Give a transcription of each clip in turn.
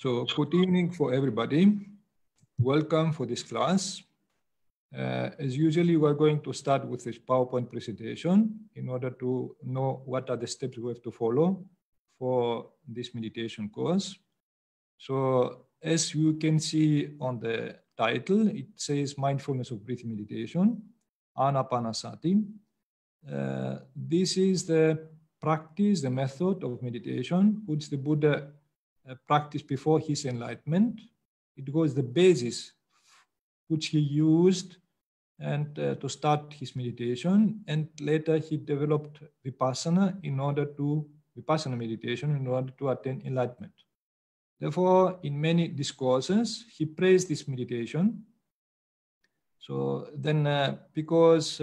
So good evening for everybody. Welcome for this class. As usually, we're going to start with this PowerPoint presentation in order to know what are the steps we have to follow for this meditation course. So as you can see on the title, it says Mindfulness of Breathing Meditation, Ānāpānasati. This is the practice, the method of meditation, which the Buddha practiced before his enlightenment. It was the basis which he used and to start his meditation, and later he developed vipassana meditation in order to attain enlightenment. Therefore, in many discourses, he praised this meditation. So then, because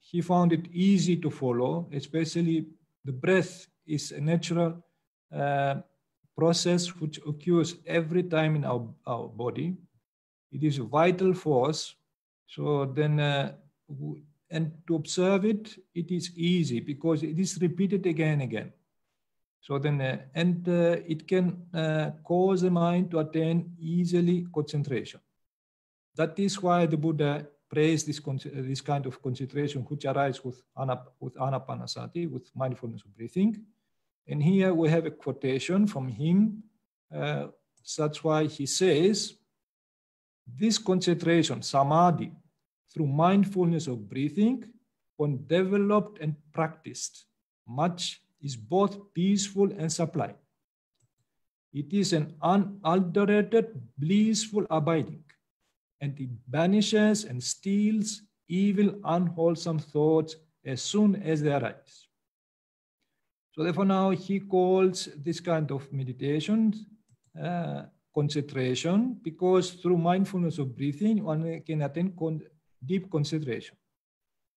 he found it easy to follow, especially the breath is a natural process which occurs every time in our body. It is a vital force. So then, and to observe it, it is easy because it is repeated again and again. So then, it can cause the mind to attain easily concentration. That is why the Buddha praised this kind of concentration which arises with Ānāpānasati, with mindfulness of breathing. And here we have a quotation from him. That's why he says, this concentration, samadhi, through mindfulness of breathing, when developed and practiced, much is both peaceful and sublime. It is an unadulterated, blissful abiding, and it banishes and steals evil, unwholesome thoughts as soon as they arise. So therefore now he calls this kind of meditation concentration, because through mindfulness of breathing, one can attain deep concentration.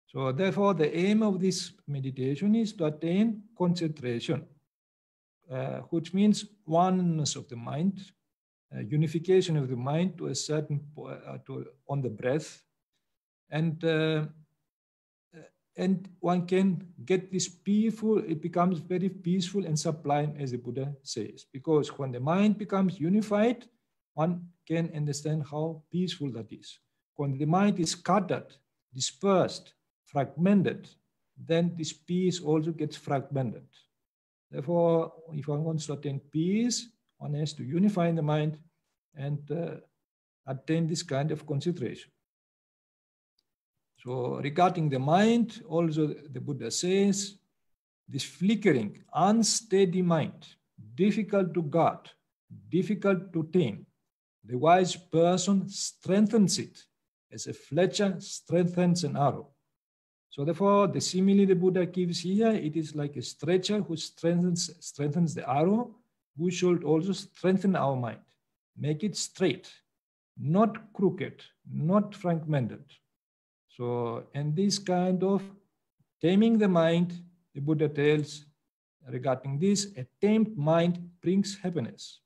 So therefore the aim of this meditation is to attain concentration, which means oneness of the mind, unification of the mind to a certain on the breath, and one can get this peaceful, it becomes very peaceful and sublime, as the Buddha says. Because when the mind becomes unified, one can understand how peaceful that is. When the mind is scattered, dispersed, fragmented, then this peace also gets fragmented. Therefore, if one wants to attain peace, one has to unify the mind and attain this kind of concentration. So regarding the mind, also the Buddha says, this flickering, unsteady mind, difficult to guard, difficult to tame, the wise person strengthens it as a fletcher strengthens an arrow. So therefore, the simile the Buddha gives here, it is like a stretcher who strengthens the arrow. We should also strengthen our mind, make it straight, not crooked, not fragmented. So, and this kind of taming the mind, the Buddha tells regarding this, a tamed mind brings happiness.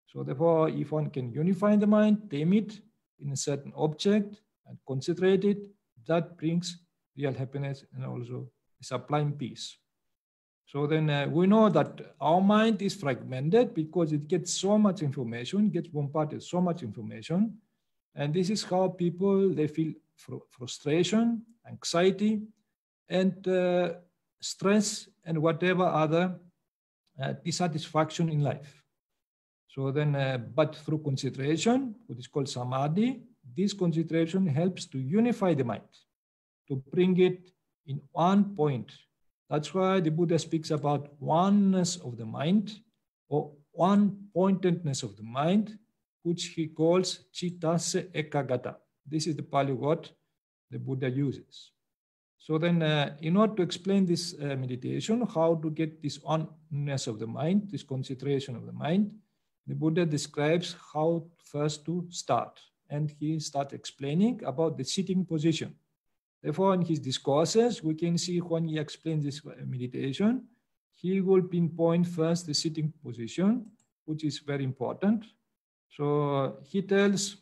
So therefore, if one can unify the mind, tame it in a certain object and concentrate it, that brings real happiness and also a sublime peace. So then we know that our mind is fragmented because it gets so much information, gets bombarded so much information. And this is how people, they feel frustration, anxiety, and stress, and whatever other dissatisfaction in life. So then, but through concentration, what is called samadhi, this concentration helps to unify the mind, to bring it in one point. That's why the Buddha speaks about oneness of the mind, or one-pointedness of the mind, which he calls cittase ekagata. This is the Pāli word the Buddha uses. So then, in order to explain this meditation, how to get this oneness of the mind, this concentration of the mind, the Buddha describes how first to start. And he starts explaining about the sitting position. Therefore, in his discourses, we can see when he explains this meditation, he will pinpoint first the sitting position, which is very important. So he tells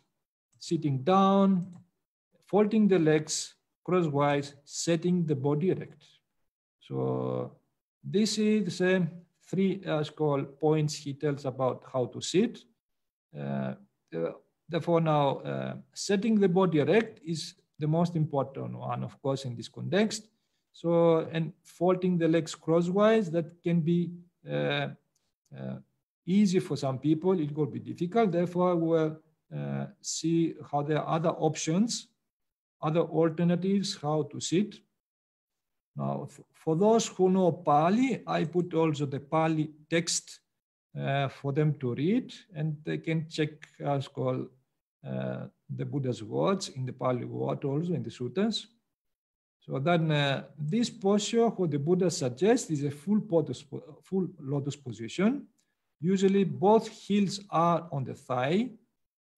sitting down, folding the legs crosswise, setting the body erect. So this is the three points he tells about how to sit. Therefore, now setting the body erect is the most important one, of course, in this context. So, and folding the legs crosswise, that can be easy for some people. It could be difficult. Therefore, we'll see how there are other options, other alternatives, how to sit. Now, for those who know Pāli, I put also the Pāli text for them to read, and they can check the Buddha's words in the Pāli word also in the suttas. So then this posture, what the Buddha suggests, is a full lotus position. Usually both heels are on the thigh.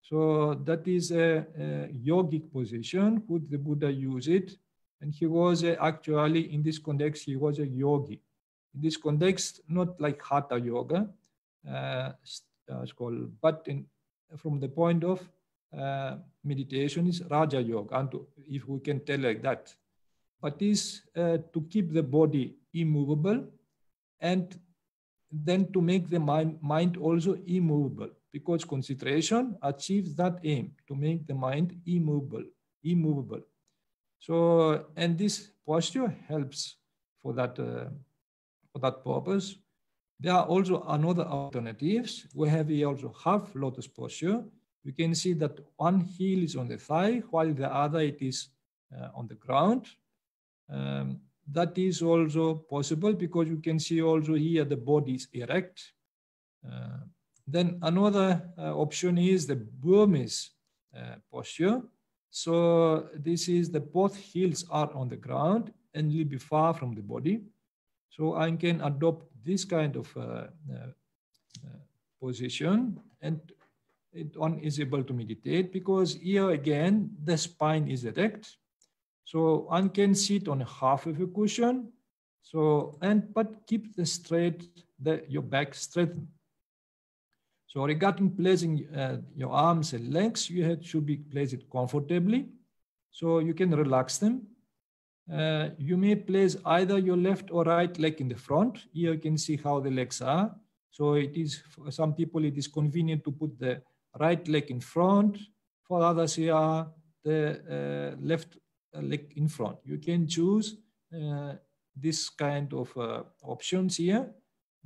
So that is a yogic position, would the Buddha use it. And he was actually, in this context, he was a yogi. In this context, not like Hatha yoga, but from the point of meditation is Raja yoga, and if we can tell like that. But is to keep the body immovable and then to make the mind also immovable, because concentration achieves that aim, to make the mind immovable. So, and this posture helps for that purpose. There are also another alternatives. We have here also half lotus posture. You can see that one heel is on the thigh, while the other it is on the ground. That is also possible because you can see also here the body is erect. Then another option is the Burmese posture. So this is the both heels are on the ground and a little bit far from the body. So I can adopt this kind of position, and one is able to meditate because here again the spine is erect. So one can sit on half of a cushion. So but keep the your back straightened. So regarding placing your arms and legs, should be placed comfortably. So you can relax them. You may place either your left or right leg in the front. Here you can see how the legs are. So it is, for some people, it is convenient to put the right leg in front. For others, here, the left leg in front. You can choose this kind of options here.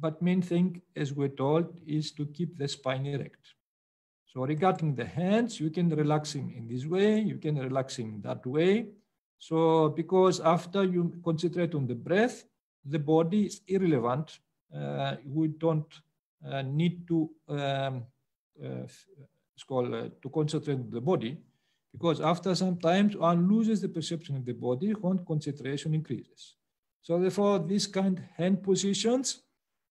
But main thing, as we're told, is to keep the spine erect. So regarding the hands, you can relax them in this way, you can relax them that way. So because after you concentrate on the breath, the body is irrelevant. We don't need to concentrate on the body, because after some time one loses the perception of the body when concentration increases. So therefore, these kind of hand positions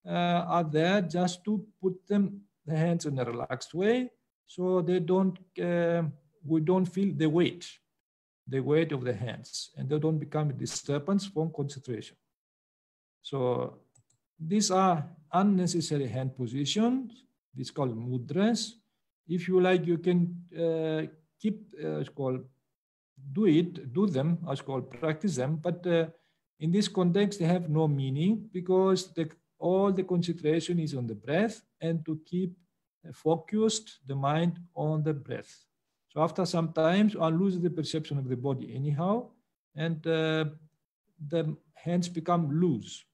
are there just to put the hands in a relaxed way, so they don't we don't feel the weight of the hands, and they don't become a disturbance from concentration. So these are unnecessary hand positions. This is called mudras. If you like, you can practice them, but in this context, they have no meaning because all the concentration is on the breath, and to keep focused the mind on the breath. So after some time, one loses the perception of the body anyhow, and the hands become loose.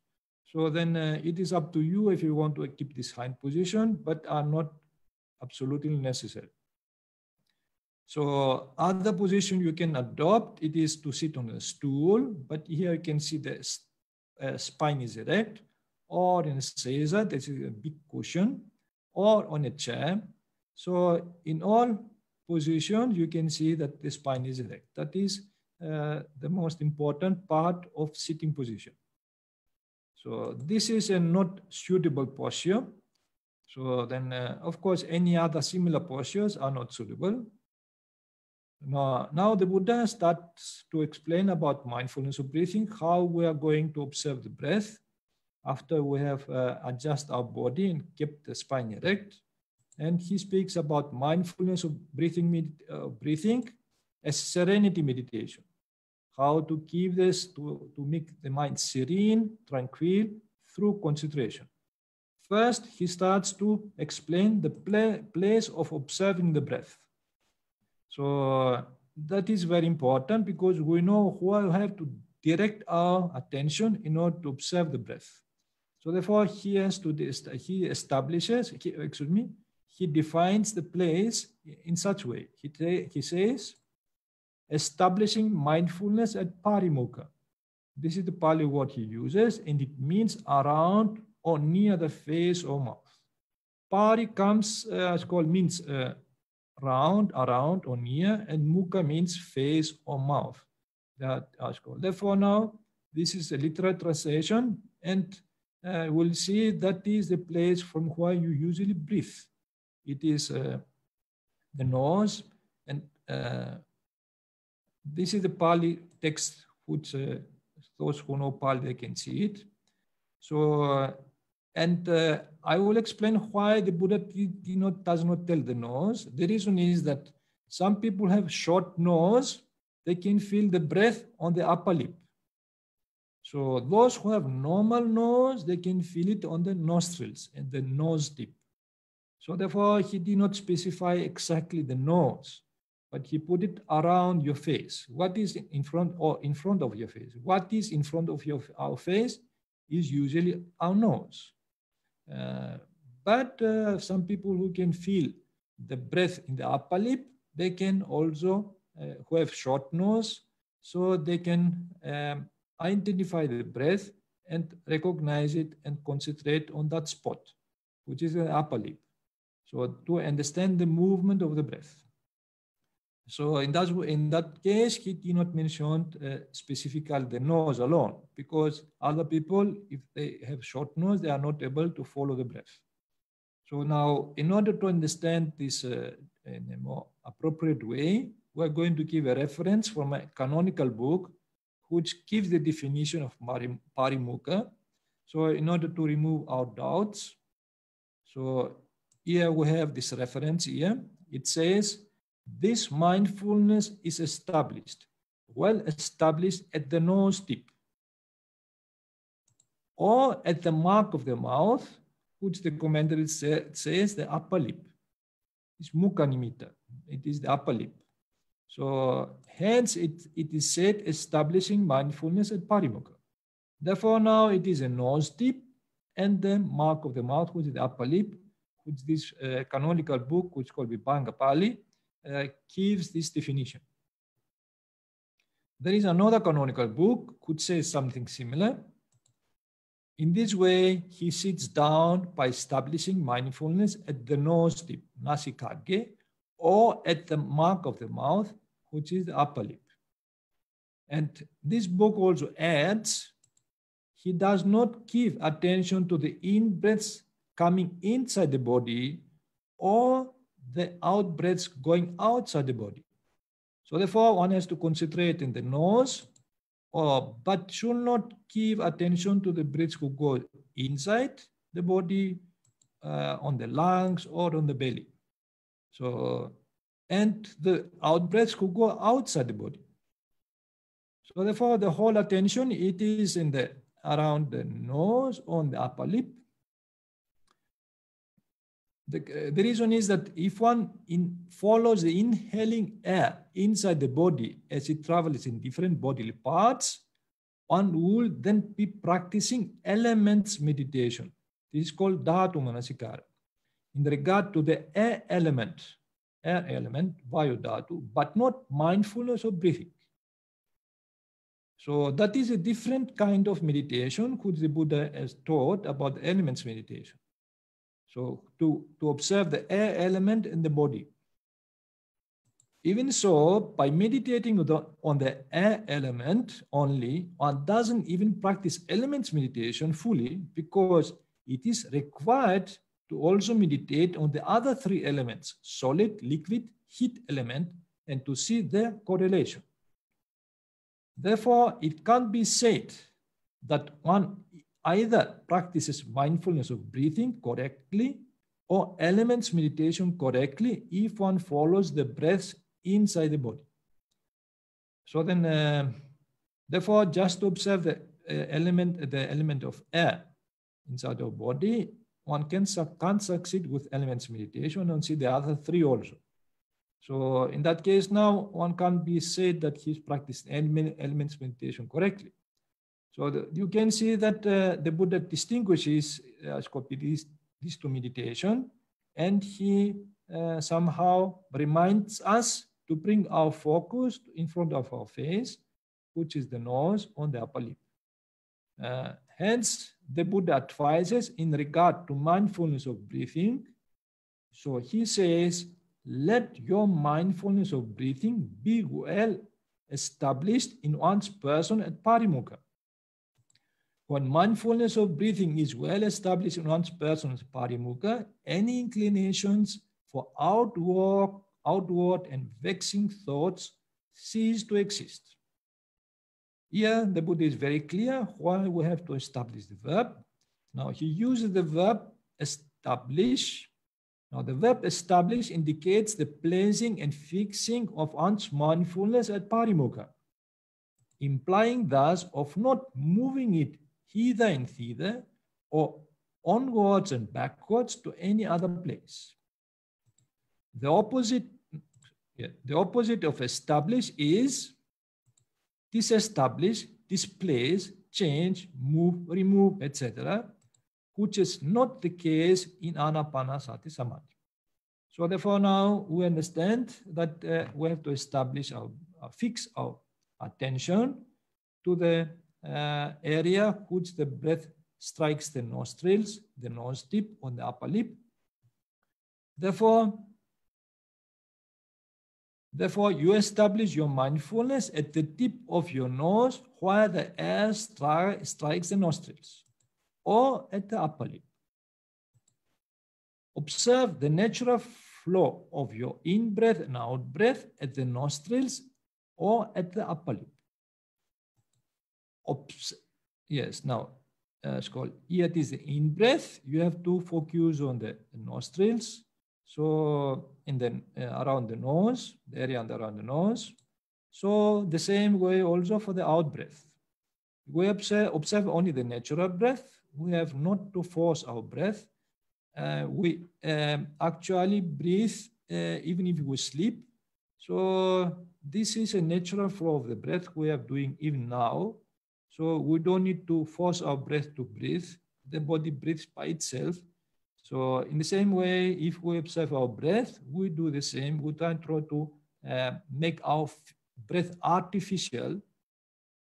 So then it is up to you if you want to keep this hand position, but are not absolutely necessary. So other position you can adopt, it is to sit on a stool, but here you can see the spine is erect, or in a seiza, this is a big cushion, or on a chair. So in all positions, you can see that the spine is erect. That is the most important part of sitting position. So this is a not suitable posture. So then, of course, any other similar postures are not suitable. Now the Buddha starts to explain about mindfulness of breathing, how we are going to observe the breath after we have adjusted our body and kept the spine erect. And he speaks about mindfulness of breathing as serenity meditation. How to keep this, to make the mind serene, tranquil through concentration. First, he starts to explain the place of observing the breath. So that is very important because we know who have to direct our attention in order to observe the breath. So therefore, he defines the place in such way. He says, establishing mindfulness at Parimukha. This is the Pali word he uses, and it means around or near the face or mouth. Pari comes, means round, around or near, and mukha means face or mouth. That is called. Therefore, now this is a literal translation, and we'll see that is the place from where you usually breathe. It is the nose, and this is the Pali text, which those who know Pali, they can see it. So, I will explain why the Buddha does not tell the nose. The reason is that some people have short nose, they can feel the breath on the upper lip. So those who have normal nose, they can feel it on the nostrils and the nose tip. So therefore, he did not specify exactly the nose, but he put it around your face. What is in front or in front of your face? What is in front of our face is usually our nose. But some people who can feel the breath in the upper lip, they can also, who have short nose, so they can identify the breath and recognize it and concentrate on that spot, which is the upper lip. So to understand the movement of the breath. So in that case, he did not mention specifically the nose alone, because other people, if they have short nose, they are not able to follow the breath. So now, in order to understand this in a more appropriate way, we're going to give a reference from a canonical book, which gives the definition of Parimukha. So in order to remove our doubts, so here we have this reference here. It says, this mindfulness is established, well established at the nose tip or at the mark of the mouth, which the commentary says the upper lip. It's mukha nimitta. It is the upper lip. So hence it is said establishing mindfulness at Parimukha. Therefore now it is a nose tip and the mark of the mouth, which is the upper lip, which this canonical book, which is called Vipassana Pāli, gives this definition. There is another canonical book which says something similar. In this way, he sits down by establishing mindfulness at the nose tip, nasikage, or at the mark of the mouth, which is the upper lip. And this book also adds, he does not give attention to the in-breaths coming inside the body or the out-breaths going outside the body. So therefore, one has to concentrate in the nose, but should not give attention to the breaths who go inside the body, on the lungs or on the belly. So, and the out-breaths who go outside the body. So therefore, the whole attention, it is in the around the nose, on the upper lip. The reason is that if one follows the inhaling air inside the body as it travels in different bodily parts, one will then be practicing elements meditation. This is called dhatu manasikara. In regard to the air element, vayu dhatu, but not mindfulness of breathing. So that is a different kind of meditation which the Buddha has taught about the elements meditation. So to observe the air element in the body. Even so, by meditating on the air element only, one doesn't even practice elements meditation fully, because it is required to also meditate on the other three elements, solid, liquid, heat element, and to see their correlation. Therefore, it can't be said that one either practices mindfulness of breathing correctly or elements meditation correctly if one follows the breaths inside the body. So then, therefore, just to observe the element of air inside our body, one can't succeed with elements meditation and see the other three also. So in that case, now one can't be said that he's practiced elements meditation correctly. So you can see that the Buddha distinguishes these two meditation, and he somehow reminds us to bring our focus in front of our face, which is the nose on the upper lip. Hence, the Buddha advises in regard to mindfulness of breathing. So he says, let your mindfulness of breathing be well established in one's person at Parimukha. When mindfulness of breathing is well established in one's person at Parimukha, any inclinations for outward and vexing thoughts cease to exist. Here, the Buddha is very clear why we have to establish the verb. Now, he uses the verb establish. Now, the verb establish indicates the placing and fixing of one's mindfulness at Parimukha, implying thus of not moving it hither and thither or onwards and backwards to any other place. The opposite of establish is disestablish, displace, change, move, remove, etc., which is not the case in Ānāpānasati Samadhi. So therefore now we understand that we have to establish fix our attention to the area which the breath strikes the nostrils, the nose tip on the upper lip. Therefore, you establish your mindfulness at the tip of your nose where the air strikes the nostrils, or at the upper lip. Observe the natural flow of your in-breath and out-breath at the nostrils or at the upper lip. It's called, here it is the in-breath. You have to focus on the nostrils. So in the around the nose, the area around the nose. So the same way also for the out-breath. We observe only the natural breath. We have not to force our breath. We actually breathe even if we sleep. So this is a natural flow of the breath we are doing even now. So we don't need to force our breath to breathe. The body breathes by itself. So in the same way, if we observe our breath, we do the same. We try to make our breath artificial.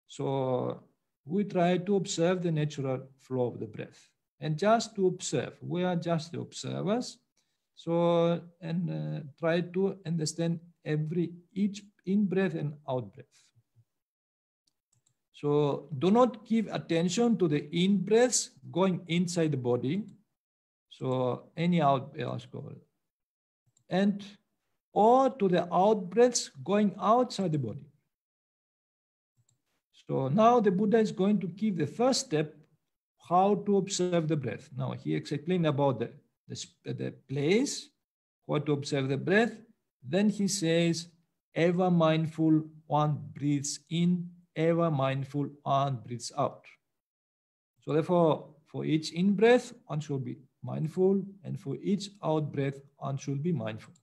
So we try to observe the natural flow of the breath. And just to observe, we are just the observers. So, and try to understand each in-breath and out-breath. So do not give attention to the in-breaths going inside the body. So any out-breaths and or to the out-breaths going outside the body. So now the Buddha is going to give the first step, how to observe the breath. Now he explained about the place, how to observe the breath. Then he says, ever mindful one breathes in, ever mindful one breathes out. So therefore, for each in-breath, one should be mindful, and for each out-breath, one should be mindful.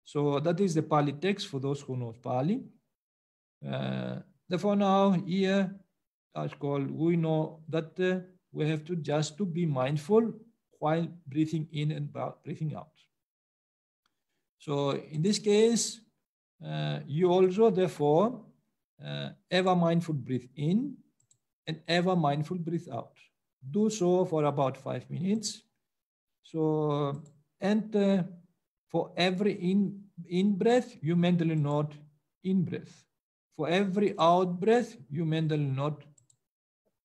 So that is the Pāli text for those who know Pāli. Therefore now here, as called, we know that we have to just to be mindful while breathing in and breathing out. So in this case, you also therefore ever mindful breathe in and ever mindful breathe out. Do so for about 5 minutes. So, and for every in-breath, you mentally note in-breath. For every out-breath, you mentally note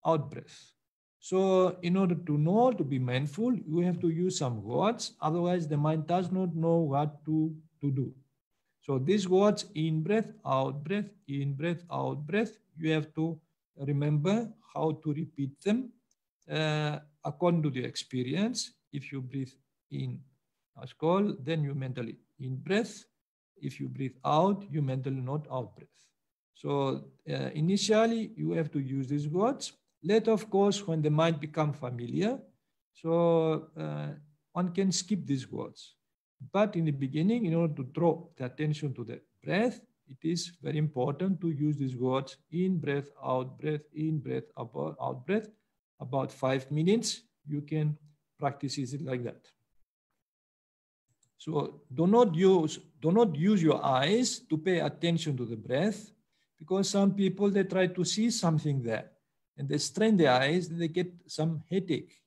out-breath. So in order to know, to be mindful, you have to use some words. Otherwise, the mind does not know what to do. So these words, in-breath, out-breath, in-breath, out-breath, you have to remember how to repeat them according to the experience. If you breathe in as called, then you mentally in-breath. If you breathe out, you mentally note out-breath. So initially, you have to use these words. Later, of course, when the mind becomes familiar, So one can skip these words. But in the beginning, in order to draw the attention to the breath, it is very important to use these words: in breath, out breath, in breath, out breath. About 5 minutes, you can practice it like that. So do not use your eyes to pay attention to the breath, because some people, they try to see something there and they strain their eyes, they get some headache,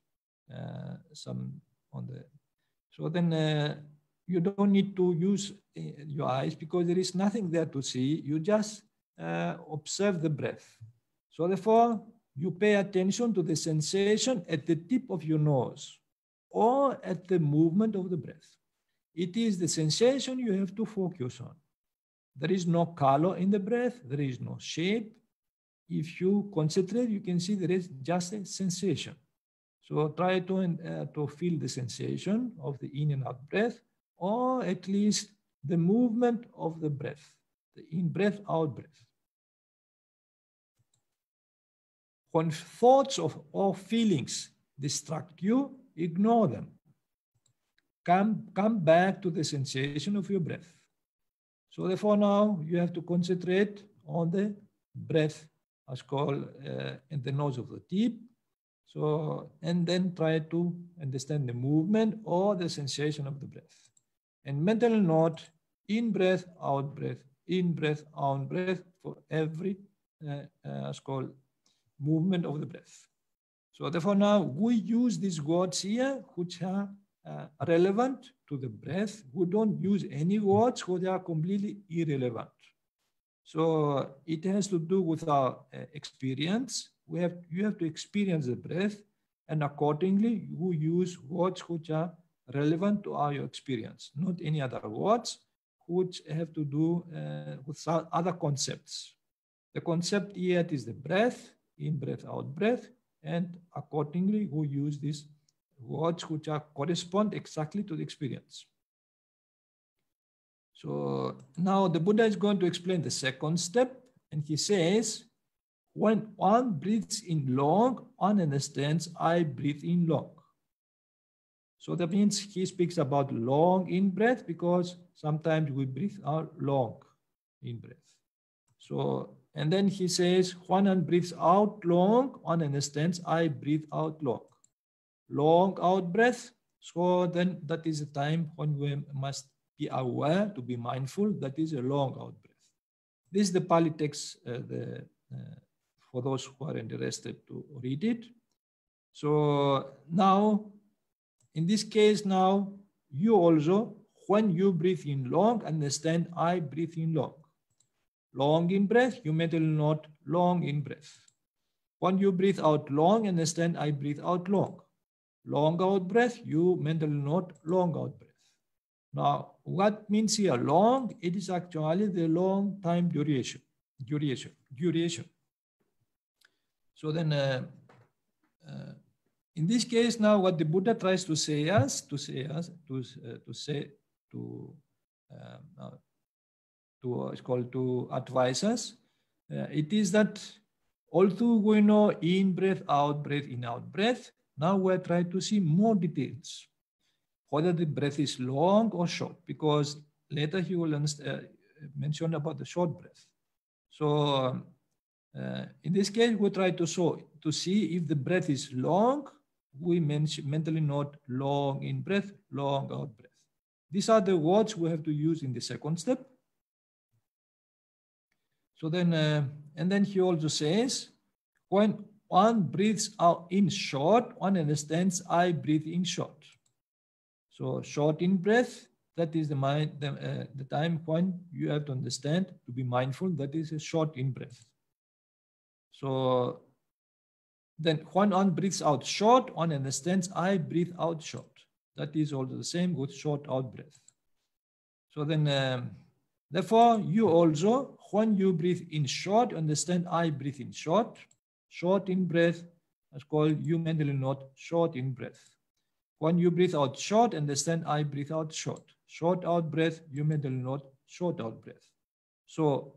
so then you don't need to use your eyes, because there is nothing there to see. You just observe the breath. So therefore, you pay attention to the sensation at the tip of your nose or at the movement of the breath. It is the sensation you have to focus on. There is no color in the breath. There is no shape. If you concentrate, you can see there is just a sensation. So try to feel the sensation of the in and out breath, or at least the movement of the breath, the in breath, out breath. When thoughts or feelings distract you, ignore them. Come back to the sensation of your breath. So therefore now you have to concentrate on the breath, as called in the nose of the tip. So, and then try to understand the movement or the sensation of the breath. And mentally note in breath, out breath, in breath, out breath for every as called movement of the breath. So therefore now we use these words here which are relevant to the breath. We don't use any words which are completely irrelevant. So it has to do with our experience. You have to experience the breath, and accordingly you use words which are relevant to our experience, not any other words which have to do with other concepts. The concept here is the breath, in breath, out breath, and accordingly we use these words which are correspond exactly to the experience. So now the Buddha is going to explain the second step, and he says, when one breathes in long, one understands I breathe in long. So that means he speaks about long in breath, because sometimes we breathe out long in breath. So, and then he says, when one breathes out long, one understands I breathe out long. Long out breath. So then that is the time when we must be aware, to be mindful. That is a long out breath. This is the Pali text for those who are interested to read it. So now, in this case now, you also, when you breathe in long, understand I breathe in long. Long in breath, you mentally note long in breath. When you breathe out long, understand I breathe out long. Long out breath, you mentally note long out breath. Now, what means here long? It is actually the long time duration. So then, in this case, now what the Buddha tries to say us, it's called to advise us. It is that although we know in breath, in out breath, now we're trying to see more details, whether the breath is long or short, because later he will mention about the short breath. So in this case, we try to see if the breath is long. We mentally note long in breath, long out breath. These are the words we have to use in the second step. So then, and then he also says, when one breathes out in short, one understands I breathe in short. So short in breath, that is the time when you have to understand, to be mindful, that is a short in breath. So then when one breathes out short, one understands I breathe out short. That is also the same with short out breath. So then, therefore, you also, when you breathe in short, understand I breathe in short. Short in breath is called, you mentally note short in breath. When you breathe out short, understand I breathe out short. Short out breath, you mentally note short out breath. So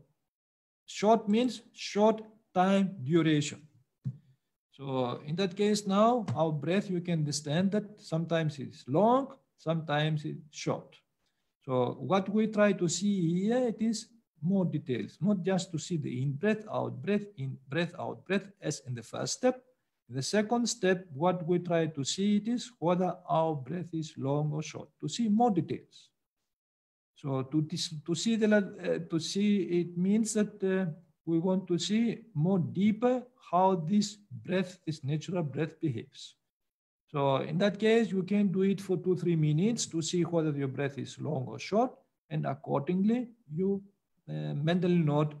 short means short time duration. So in that case now, our breath, you can understand that sometimes it's long, sometimes it's short. So what we try to see here, it is more details, not just to see the in-breath, out-breath, in-breath, out-breath as in the first step. In the second step, what we try to see it is whether our breath is long or short, to see more details. So to see it means that we want to see more deeper how this breath, this natural breath behaves. So in that case, you can do it for 2-3 minutes to see whether your breath is long or short, and accordingly, you mentally note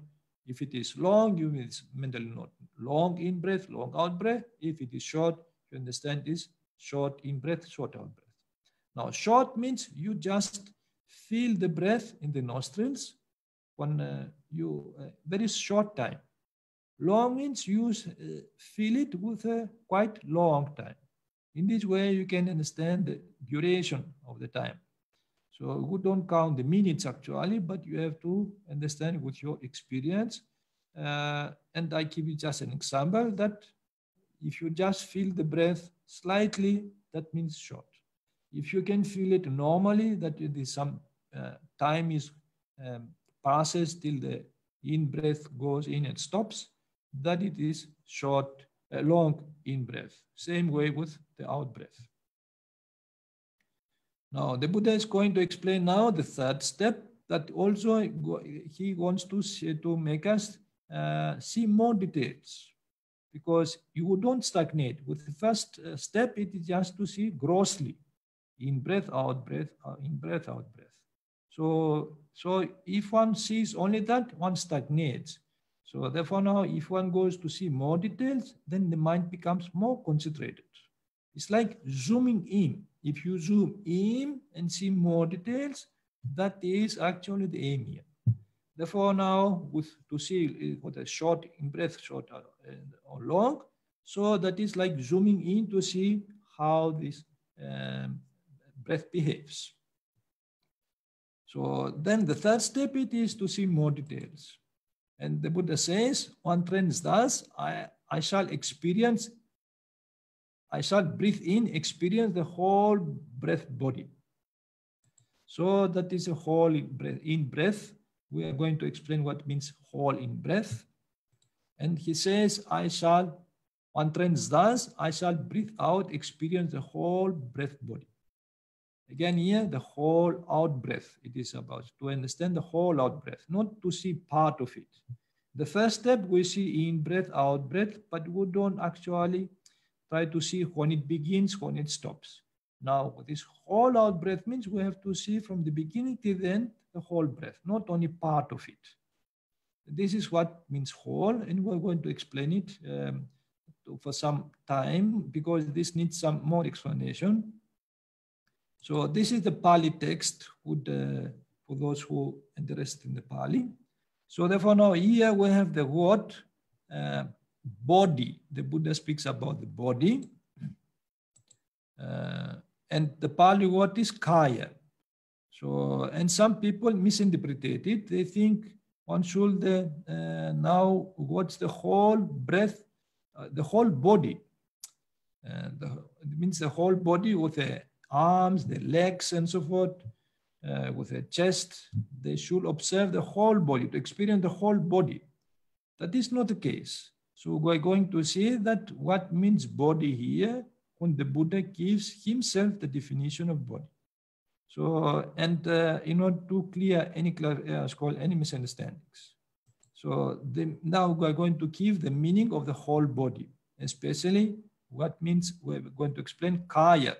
if it is long, you mentally note long in breath, long out breath. If it is short, you understand this short in breath, short out breath. Now, short means you just feel the breath in the nostrils when very short time. Long means you feel it with a quite long time. In this way, you can understand the duration of the time. So we don't count the minutes actually, but you have to understand with your experience. And I give you just an example that if you just feel the breath slightly, that means short. If you can feel it normally, that it is some time is passes till the in-breath goes in and stops, that it is short, long in-breath. Same way with the out-breath. Now, the Buddha is going to explain now the third step, that also he wants to make us see more details, because you don't stagnate. With the first step, it is just to see grossly, in breath, out breath, in breath, out breath. So if one sees only that, one stagnates. So therefore now, if one goes to see more details, then the mind becomes more concentrated. It's like zooming in. If you zoom in and see more details, that is actually the aim here. Therefore now, to see what a short in breath, short or long, so that is like zooming in to see how this breath behaves. So then the third step, it is to see more details. And the Buddha says, one trains thus, I shall breathe in, experience the whole breath body. So that is a whole in breath. We are going to explain what means whole in breath. And he says, one trains thus, I shall breathe out, experience the whole breath body. Again here, the whole out breath. It is about to understand the whole out breath, not to see part of it. The first step, we see in breath, out breath, but we don't actually try to see when it begins, when it stops. Now, this whole out breath means we have to see from the beginning to the end, the whole breath, not only part of it. This is what means whole, and we're going to explain it for some time, because this needs some more explanation. So this is the Pāli text for those who are interested in the Pāli. So therefore now here we have the word body. The Buddha speaks about the body. And the Pāli word is kaya. So, and some people misinterpret it. They think one should now watch the whole breath, the whole body. It means the whole body with the arms, the legs, and so forth, with the chest. They should observe the whole body, to experience the whole body. That is not the case. So we're going to see that what means body here, when the Buddha gives himself the definition of body. So, and in order to clear any misunderstandings. So now we're going to give the meaning of the whole body, especially what means, we're going to explain kaya,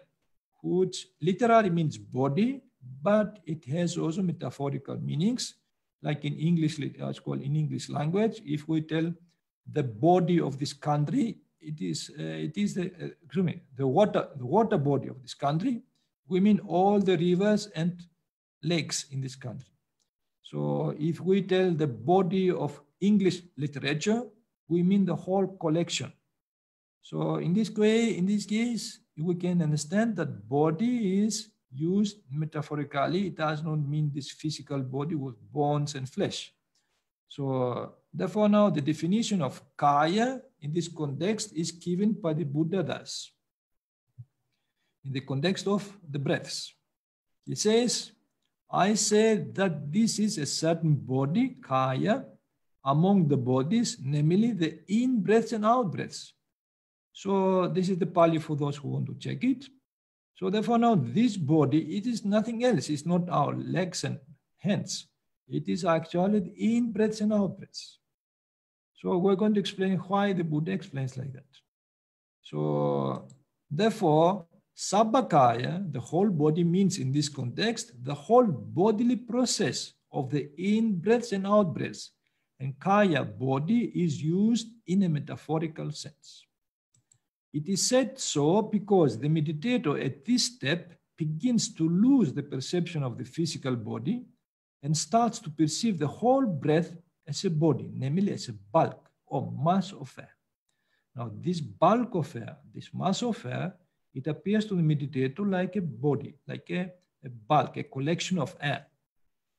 which literally means body, but it has also metaphorical meanings. Like in English, it's called in English language, if we tell the body of this country, it is the water body of this country. We mean all the rivers and lakes in this country. So if we tell the body of English literature, we mean the whole collection. So in this way, in this case, we can understand that body is used metaphorically. It does not mean this physical body with bones and flesh. So Therefore, now the definition of kaya in this context is given by the Buddha thus. In the context of the breaths, he says, I say that this is a certain body, kaya, among the bodies, namely the in-breaths and out-breaths. So this is the Pāli for those who want to check it. So therefore now this body, it is nothing else. It's not our legs and hands. It is actually the in-breaths and out-breaths. So we're going to explain why the Buddha explains like that. So therefore, Sabba-ka, the whole body, means in this context, the whole bodily process of the in-breaths and out-breaths. And kaya, body, is used in a metaphorical sense. It is said so because the meditator at this step begins to lose the perception of the physical body and starts to perceive the whole breath as a body, namely as a bulk or mass of air. Now, this bulk of air, this mass of air, it appears to the meditator like a body, like a bulk, a collection of air.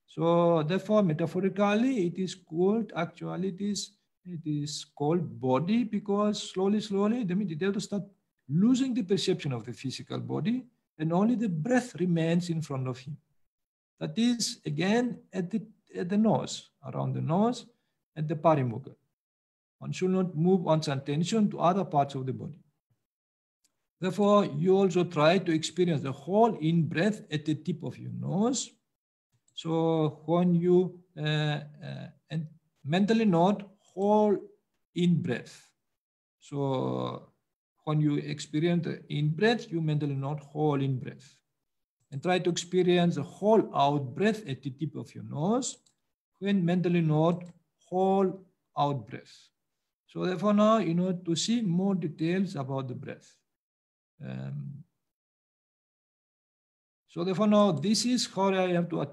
So therefore, metaphorically, it is called, actually it is called body because slowly, the meditator starts losing the perception of the physical body and only the breath remains in front of him. That is, again, at the nose, around the nose, at the parimukha. One should not move one's attention to other parts of the body. Therefore, you also try to experience the whole in-breath at the tip of your nose. So when you and mentally note whole in-breath. So when you experience the in-breath, you mentally note whole in-breath. And try to experience the whole out-breath at the tip of your nose. When mentally note whole out-breath. So therefore now, to see more details about the breath. So therefore now, this is how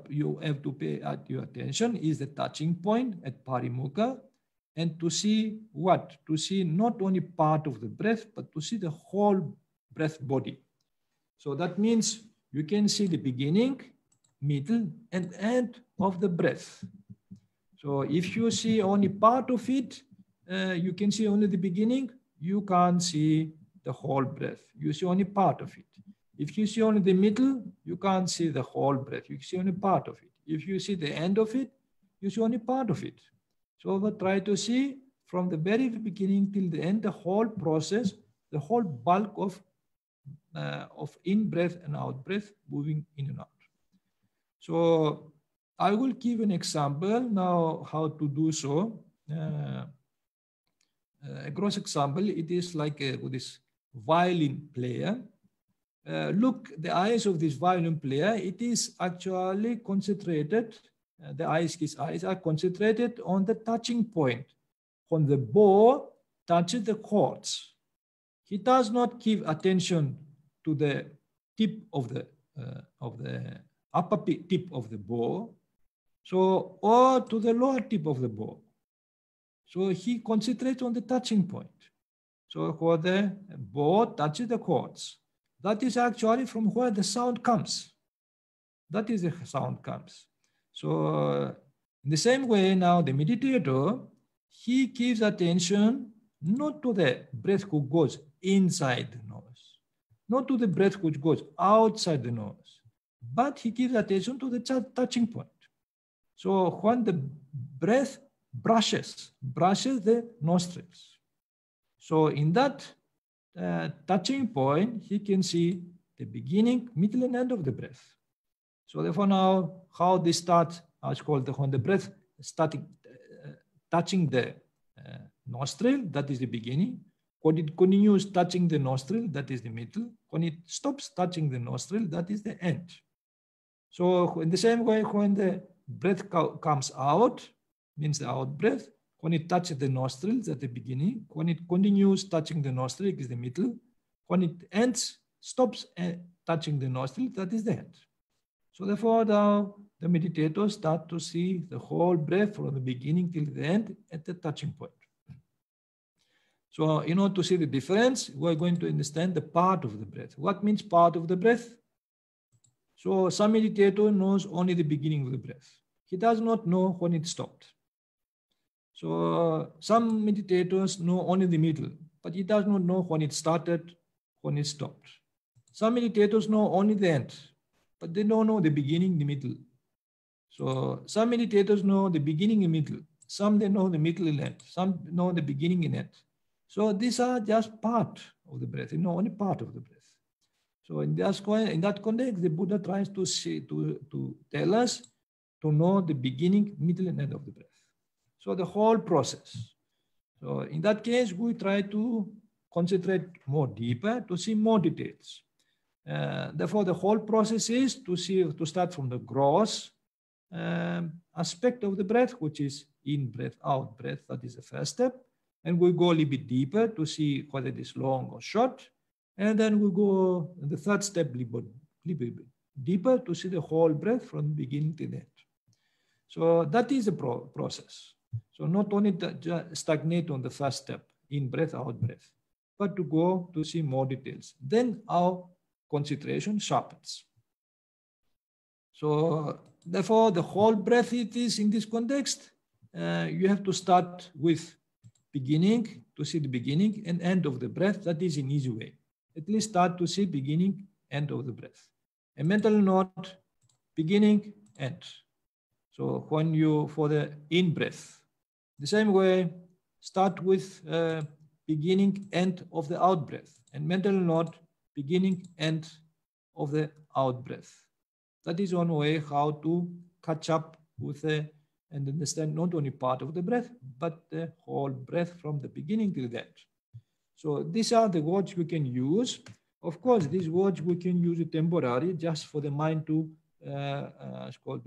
you have to pay your attention is the touching point at parimukha, and to see what? To see not only part of the breath, but to see the whole breath body. So that means you can see the beginning, middle, and end of the breath. So if you see only part of it, you can see only the beginning, you can't see the whole breath. You see only part of it. If you see only the middle, you can't see the whole breath. You see only part of it. If you see the end of it, you see only part of it. So we try to see from the very beginning till the end, the whole process, the whole bulk of in-breath and out-breath moving in and out. So I will give an example now how to do so. A gross example, it is like this violin player. Look, the eyes of this violin player, it is actually concentrated, his eyes are concentrated on the touching point. When the bow touches the chords, he does not give attention to the tip of the upper tip of the bow, so or to the lower tip of the bow. So he concentrates on the touching point. So when the bow touches the chords, that is actually from where the sound comes. That is the sound comes. So in the same way now the meditator, he gives attention not to the breath which goes inside the nose, not to the breath which goes outside the nose, but he gives attention to the touching point. So when the breath brushes the nostrils, so in that touching point, he can see the beginning, middle, and end of the breath. So therefore now, how this starts, is called when the breath starting touching the nostril, that is the beginning. When it continues touching the nostril, that is the middle. When it stops touching the nostril, that is the end. So in the same way, when the breath comes out, means the out breath. When it touches the nostrils at the beginning, when it continues touching the nostril, it is the middle. When it ends, stops touching the nostril, that is the end. So therefore, now the meditators start to see the whole breath from the beginning till the end at the touching point. So in order to see the difference, we're going to understand the part of the breath. What means part of the breath? So some meditator knows only the beginning of the breath. He does not know when it stopped. So some meditators know only the middle, but he does not know when it started, when it stopped. Some meditators know only the end, but they don't know the beginning, the middle. So some meditators know the beginning and middle. Some they know the middle and end. Some know the beginning and end. So these are just part of the breath, only part of the breath. So in that context, the Buddha tries to tell us to know the beginning, middle, and end of the breath. So the whole process. So in that case, we try to concentrate more deeper to see more details. Therefore, the whole process is to start from the gross aspect of the breath, which is in breath, out breath. That is the first step. And we go a little bit deeper to see whether it is long or short. And then we go the third step a little bit deeper to see the whole breath from the beginning to the end. So that is the process. So not only stagnate on the first step, in breath, out breath, but to go to see more details. Then our concentration sharpens. So therefore, the whole breath it is in this context. You have to start with beginning to see the beginning and end of the breath. That is an easy way. At least start to see beginning, end of the breath. A mental note, beginning, end. So when for the in breath, the same way, start with beginning, end of the out breath, and mental note, beginning, end of the out breath. That is one way how to catch up with and understand not only part of the breath, but the whole breath from the beginning to the end. So these are the words we can use. Of course, these words we can use temporarily just for the mind to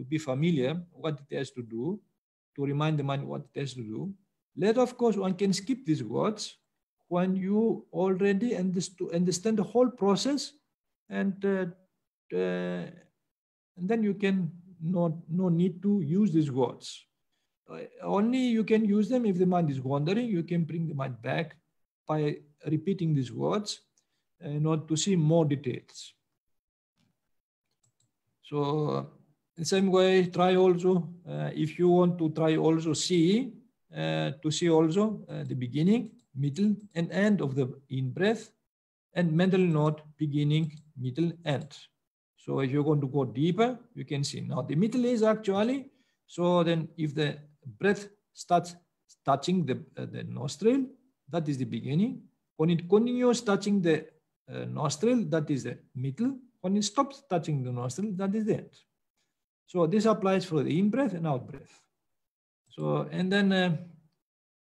be familiar what it has to do, to remind the mind what it has to do. Later, of course, one can skip these words when you already understand the whole process, and then you can no need to use these words. Only you can use them if the mind is wandering. You can bring the mind back by repeating these words in order to see more details. So in the same way, try also, if you want to try also see also the beginning, middle, and end of the in-breath, and mental note, beginning, middle, end. So if you're going to go deeper, you can see. Now the middle is actually, so then if the breath starts touching the nostril, that is the beginning. When it continues touching the nostril, that is the middle. When it stops touching the nostril, that is the end. So this applies for the in-breath and out-breath. So, and then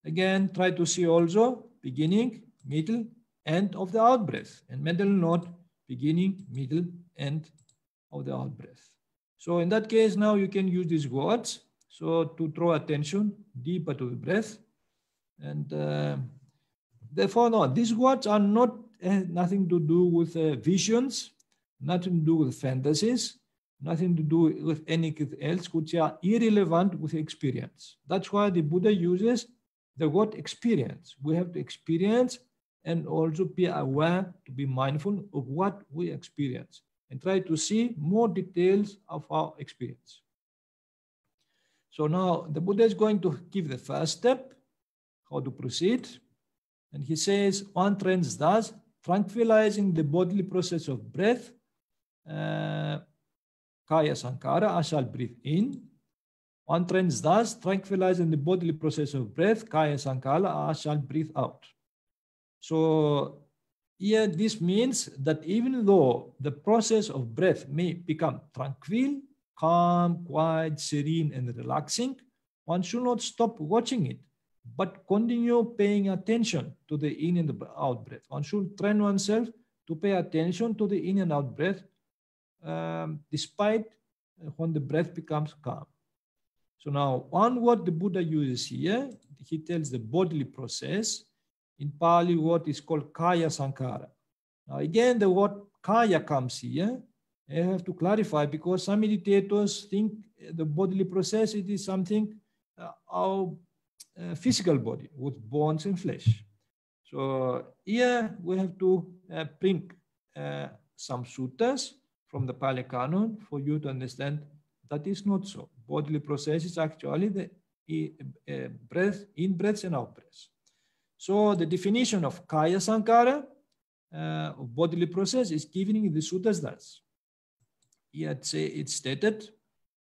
again, try to see also beginning, middle, end of the out-breath, and mental note, beginning, middle, end of the out-breath. So in that case, now you can use these words so to draw attention deeper to the breath. And therefore, no, these words are nothing to do with visions, nothing to do with fantasies, nothing to do with anything else which are irrelevant with experience. That's why the Buddha uses the word experience. We have to experience and also be aware, to be mindful of what we experience and try to see more details of our experience. So now the Buddha is going to give the first step, how to proceed. And he says, one trains thus, tranquilizing the bodily process of breath, Kaya Sankara, I shall breathe in. One trains thus, tranquilizing the bodily process of breath, Kaya Sankara, I shall breathe out. So here this means that even though the process of breath may become tranquil, calm, quiet, serene, and relaxing, one should not stop watching it, but continue paying attention to the in and the out breath. One should train oneself to pay attention to the in and out breath, despite when the breath becomes calm. So now, one word the Buddha uses here, he tells the bodily process. In Pali, what is called Kaya Sankara. Now again, the word Kaya comes here. I have to clarify because some meditators think the bodily process it is something our physical body with bones and flesh. So here we have to bring some suttas from the Pali Canon for you to understand that is not so. Bodily process is actually the breath, in breaths and out breaths. So the definition of kaya sankhara, of bodily process, is given in the suttas thus. Here it's stated,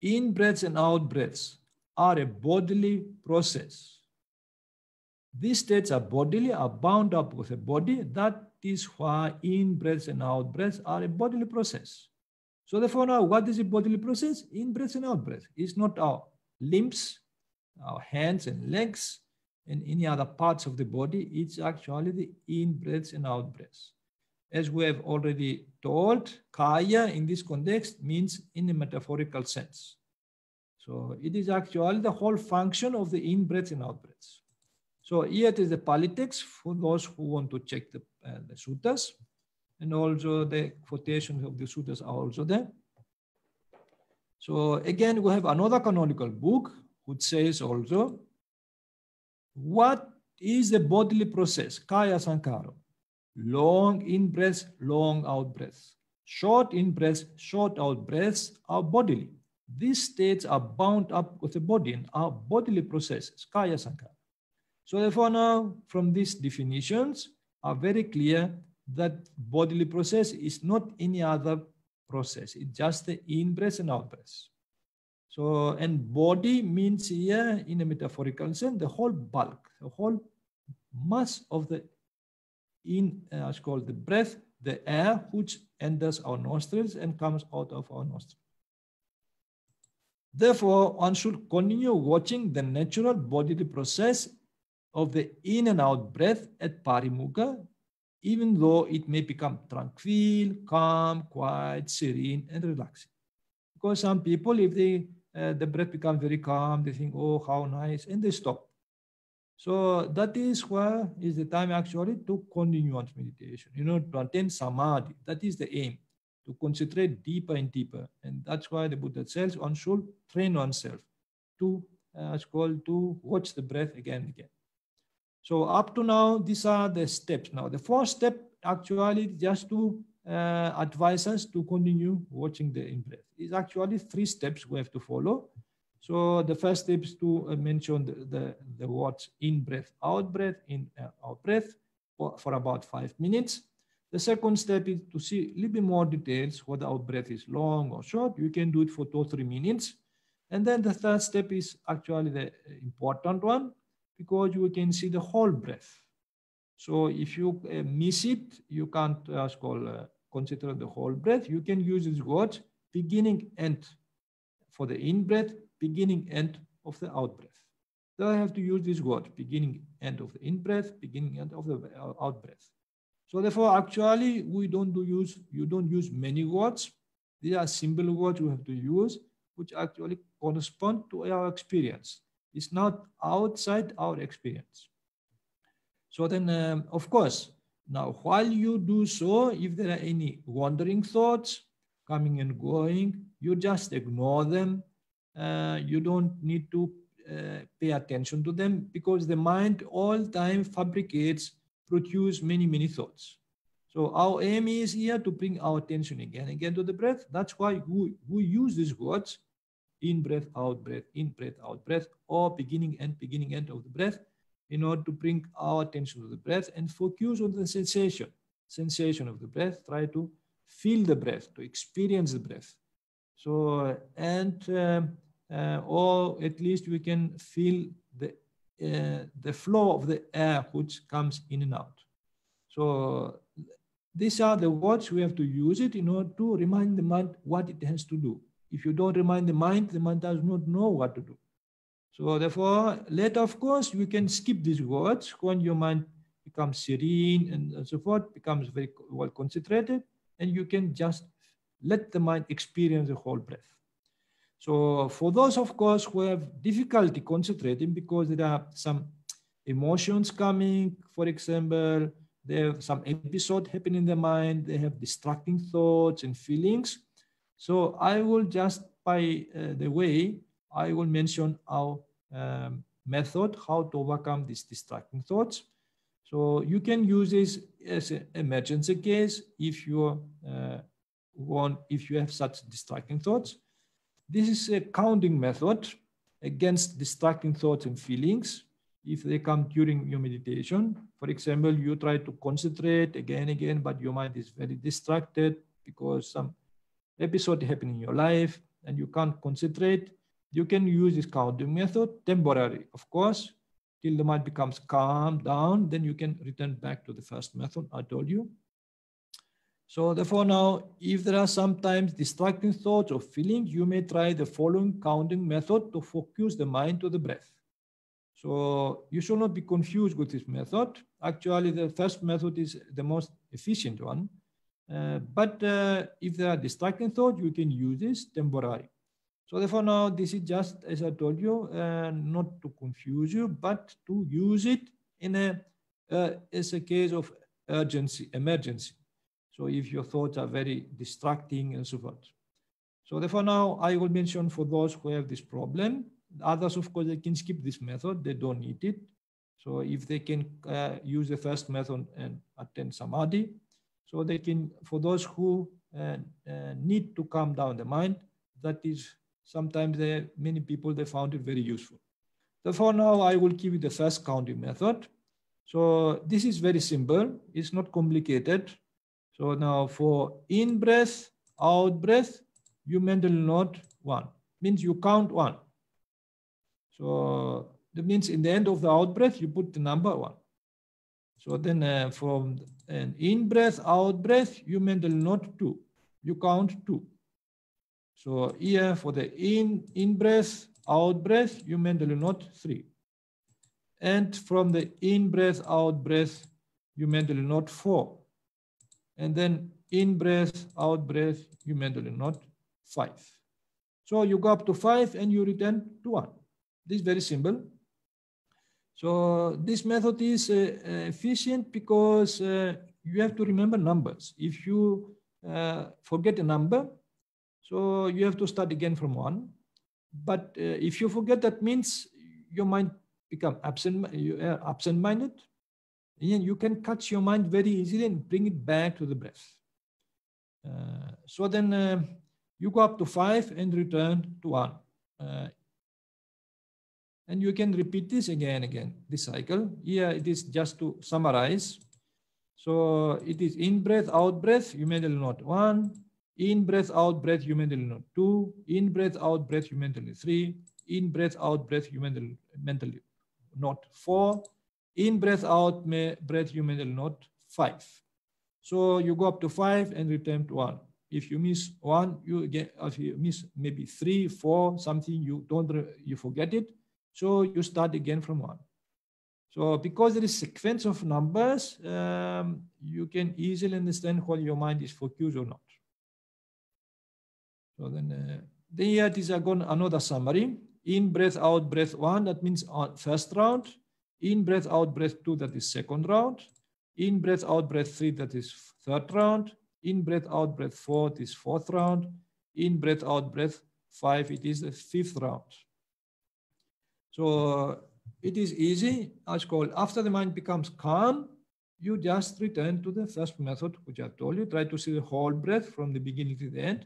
in breaths and out breaths are a bodily process. These states are bodily, are bound up with a body. That is why in breaths and out breaths are a bodily process. So therefore now, what is a bodily process? In breaths and out breaths. It's not our limbs, our hands and legs, and any other parts of the body. It's actually the in breaths and out breaths. As we have already told, kaya in this context means in a metaphorical sense. So it is actually the whole function of the in breaths and out breaths. So here it is the Pāli text for those who want to check the suttas, and also the quotations of the suttas are also there. So again, we have another canonical book which says also, what is the bodily process? Kaya sankhara. Long in breaths, long out breaths. Short in breaths, short out breaths are bodily. These states are bound up with the body and are bodily processes, kaya sankhara. So therefore now, from these definitions are very clear that bodily process is not any other process. It's just the in-breaths and out-breaths. So, and body means here in a metaphorical sense, the whole bulk, the whole mass of the it's called the breath, the air which enters our nostrils and comes out of our nostrils. Therefore, one should continue watching the natural bodily process of the in and out breath at parimukha, even though it may become tranquil, calm, quiet, serene, and relaxing. Because some people, if they the breath becomes very calm, they think, oh, how nice, and they stop. So that is where is the time actually to continue one's meditation, to attain samadhi. That is the aim, to concentrate deeper and deeper. And that's why the Buddha says one should train oneself to, it's called to watch the breath again and again. So up to now, these are the steps. Now, the fourth step actually just to advise us to continue watching the in-breath. It's actually 3 steps we have to follow. So the first step is to mention the words in-breath, out-breath, in-out-breath for about 5 minutes. The second step is to see a little bit more details, whether out-breath is long or short. You can do it for 2 or 3 minutes. And then the third step is actually the important one, because you can see the whole breath. So if you miss it, you can't consider the whole breath. You can use these words, beginning, end for the in-breath, beginning, end of the out-breath. So I have to use this word, beginning, end of the in-breath, beginning, end of the out-breath. So therefore, actually, you don't use many words. These are simple words you have to use, which actually correspond to our experience. It's not outside our experience. So then, of course, now while you do so, if there are any wandering thoughts coming and going, you just ignore them. You don't need to pay attention to them, because the mind all the time produce many thoughts. So our aim is here to bring our attention again to the breath. That's why we use these words, in breath, out breath, or beginning, end of the breath, in order to bring our attention to the breath and focus on the sensation of the breath. Try to feel the breath, to experience the breath. So, or at least we can feel the flow of the air which comes in and out. So these are the words we have to use it in order to remind the mind what it has to do. If you don't remind the mind does not know what to do. So therefore, later, of course, you can skip these words when your mind becomes serene and so forth, becomes very well concentrated, and you can just let the mind experience the whole breath. So for those, of course, who have difficulty concentrating because there are some emotions coming, for example, they have some episode happening in the mind, they have distracting thoughts and feelings. So I will just, by the way, I will mention our method, how to overcome these distracting thoughts. So you can use this as an emergency case if you if you have such distracting thoughts. This is a counting method. against distracting thoughts and feelings if they come during your meditation. For example, you try to concentrate again and again, but your mind is very distracted because some episode happened in your life and you can't concentrate. You can use this counting method, temporary, of course, till the mind becomes calm down. Then you can return back to the first method I told you. So therefore now, if there are sometimes distracting thoughts or feelings, you may try the following counting method to focus the mind to the breath. So you should not be confused with this method. Actually, the first method is the most efficient one. But if there are distracting thoughts, you can use this temporary. So therefore now, this is just, as I told you, not to confuse you, but to use it in as a case of urgency, emergency. So if your thoughts are very distracting and so forth. So therefore now I will mention for those who have this problem. Others, of course, they can skip this method. They don't need it. So if they can use the first method and attend samadhi, so they can, for those who need to calm down the mind, that is sometimes many people, they found it very useful. Therefore now I will give you the first counting method. So this is very simple. It's not complicated. So now for in breath, out breath, you mentally note 1. Means you count 1. So that means in the end of the out breath, you put the number 1. So then from an in breath, out breath, you mentally note 2. You count 2. So here for the in breath, out breath, you mentally note 3. And from the in breath, out breath, you mentally note 4. And then in breath, out breath, you mentally note 5. So you go up to 5 and you return to 1. This is very simple. So this method is efficient because you have to remember numbers. If you forget a number, so you have to start again from 1. But if you forget, that means your mind become absent-minded. And you can catch your mind very easily and bring it back to the breath. So then you go up to 5 and return to 1. And you can repeat this again, this cycle. Here it is just to summarize. So it is in breath, out breath, you mentally note 1. In breath, out breath, you mentally note 2. In breath, out breath, you mentally 3. In breath, out breath, you mentally note 4. In breath, out breath, you mentally note 5. So you go up to 5 and return to 1. If you miss 1, you get. If you miss maybe 3, 4, something, you forget it. So you start again from 1. So because there is sequence of numbers, you can easily understand whether your mind is focused or not. So then here it is again another summary. In breath, out breath 1, that means first round. In breath, out breath 2, that is second round. In breath, out breath 3, that is third round. In breath, out breath 4, it is fourth round. In breath, out breath 5, it is the fifth round. So it is easy, as called. After the mind becomes calm, you just return to the first method, which I told you. Try to see the whole breath from the beginning to the end.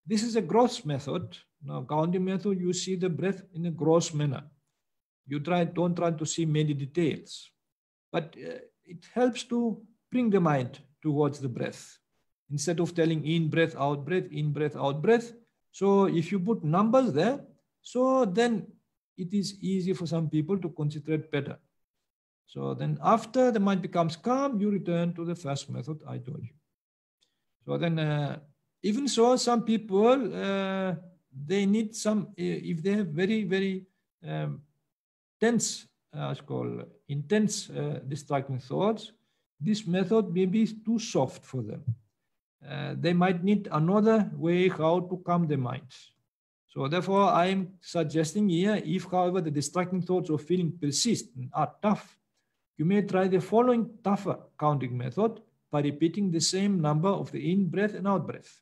This is a gross method. Now, counting method, you see the breath in a gross manner. You don't try to see many details, but it helps to bring the mind towards the breath instead of telling in breath, out breath, in breath, out breath. So if you put numbers there, so then it is easy for some people to concentrate better. So then after the mind becomes calm, you return to the first method I told you. So then even so, some people, they need some, if they have very, very tense, intense distracting thoughts, this method may be too soft for them. They might need another way how to calm the mind. So therefore, I am suggesting here, if however the distracting thoughts or feeling persist and are tough, you may try the following tougher counting method by repeating the same number of the in breath and out breath.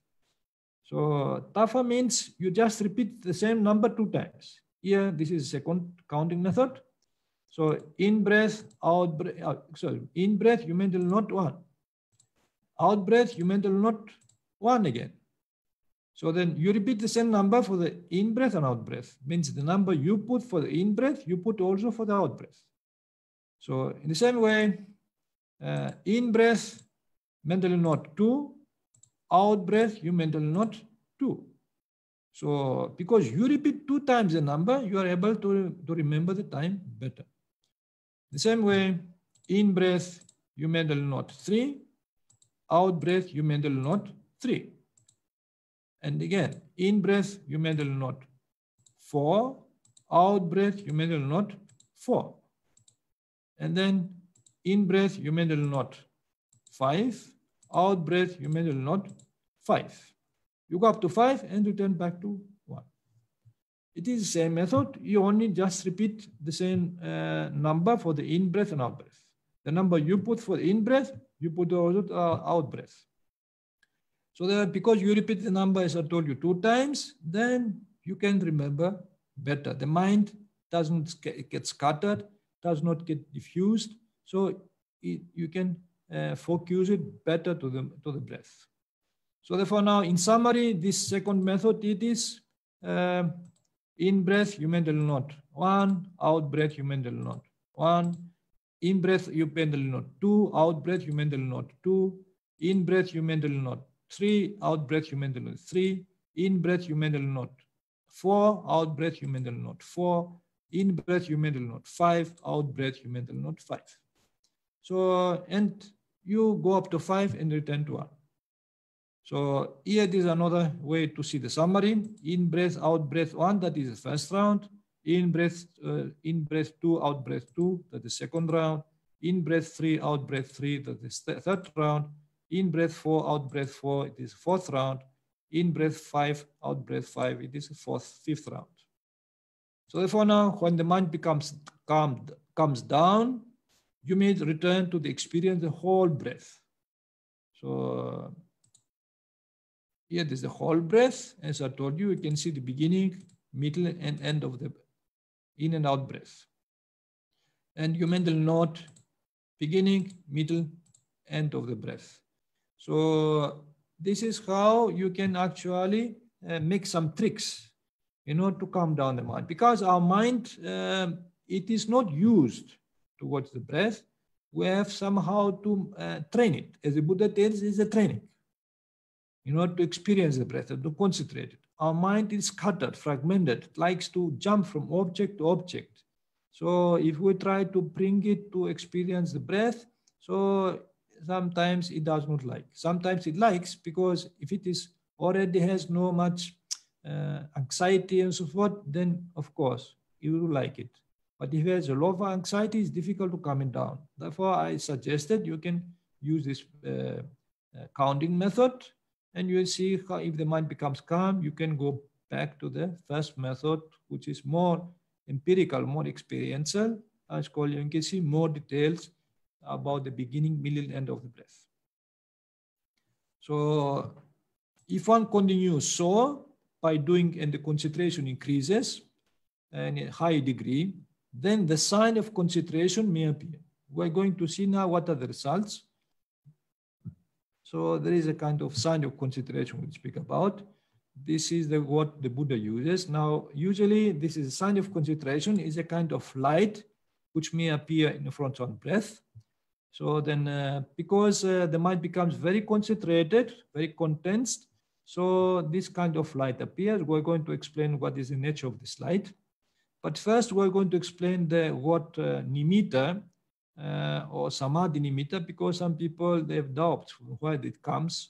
So tougher means you just repeat the same number 2 times. Here, this is second counting method. So in breath, out breath, in breath, you mentally note 1. Out breath, you mentally note 1 again. So then you repeat the same number for the in-breath and out-breath. Means the number you put for the in-breath, you put also for the out-breath. So in the same way, in-breath, mentally note 2. Out-breath, you mentally note 2. So because you repeat 2 times the number, you are able to remember the time better. The same way, in-breath, you mentally note 3. Out-breath, you mentally note 3. And again, in-breath, you mentally note 4. Out-breath, you mentally note 4. And then in-breath, you mentally note 5. Out-breath, you mentally note 5. You go up to 5 and return back to 1. It is the same method. You only just repeat the same number for the in-breath and out-breath. The number you put for the in-breath, you put also out-breath. So that because you repeat the number as I told you 2 times, then you can remember better. The mind doesn't get scattered, does not get diffused. So you can focus it better to the breath. So therefore now in summary, this second method, it is in breath, you mentally note 1, out breath, you mentally note 1, in breath, you mentally note 2, out breath, you mentally note 2, in breath, you mentally note 3, out breath, you mentally note 3, in breath, you mentally note 4, out breath, you mentally note 4, in breath, you mentally note 5, out breath, you mentally note 5. So, and you go up to 5 and return to 1. So here is another way to see the summary. In breath, out breath 1, that is the first round. In breath 2, out breath 2, that is the second round. In breath 3, out breath 3, that is the third round. In breath 4, out breath 4, it is fourth round. In breath 5, out breath 5, it is the fifth round. So therefore now, when the mind becomes comes down, you may return to the experience the whole breath. So here is the whole breath. As I told you, you can see the beginning, middle, and end of the in and out breath. And you mentally note beginning, middle, end of the breath. So this is how you can actually make some tricks in order to calm down the mind. Because our mind, it is not used towards the breath. We have somehow to train it. As the Buddha tells, it's a training. In order to experience the breath and to concentrate it. Our mind is scattered, fragmented, it likes to jump from object to object. So if we try to bring it to experience the breath, so sometimes it does not like. Sometimes it likes because if it is already has no much anxiety and so forth, then of course you will like it. But if it has a lot of anxiety, it's difficult to calm it down. Therefore, I suggested you can use this counting method. And you will see how if the mind becomes calm, you can go back to the first method, which is more empirical, more experiential. As called, you can see more details about the beginning, middle, and end of the breath. So if one continues so by doing and the concentration increases in a high degree, then the sign of concentration may appear. We're going to see now what are the results. So there is a kind of sign of concentration we speak about. This is what the Buddha uses. Now, usually this is a sign of concentration is a kind of light which may appear in the front on breath. So then because the mind becomes very concentrated, very condensed, so this kind of light appears. We're going to explain what is the nature of this light. But first we're going to explain what Nimitta, or samadhi nimitta, because some people, they have doubts where it comes.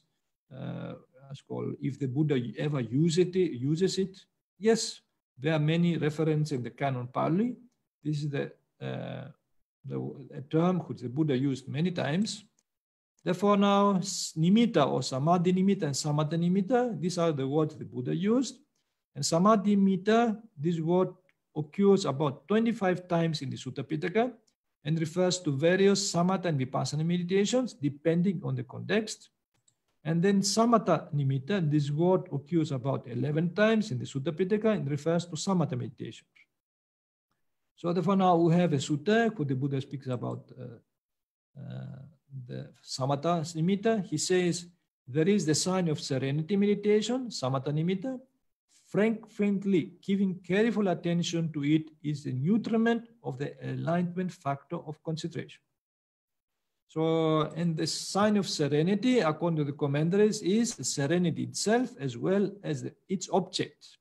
If the Buddha ever uses it. Yes, there are many references in the canon Pāli. This is a term which the Buddha used many times. Therefore now, nimitta or samadhi nimitta and samatha nimitta, these are the words the Buddha used. And samadhi nimitta, this word occurs about 25 times in the Sutta Pitaka, and refers to various samatha and vipassana meditations depending on the context. And then samatha nimitta, this word occurs about 11 times in the Sutta Pitaka and refers to samatha meditations. So therefore now we have a sutta where the Buddha speaks about the samatha nimitta. He says, There is the sign of serenity meditation, samatha nimitta. Frankly, giving careful attention to it is the nutriment of the enlightenment factor of concentration. So, and the sign of serenity, according to the commentaries, is the serenity itself as well as its object.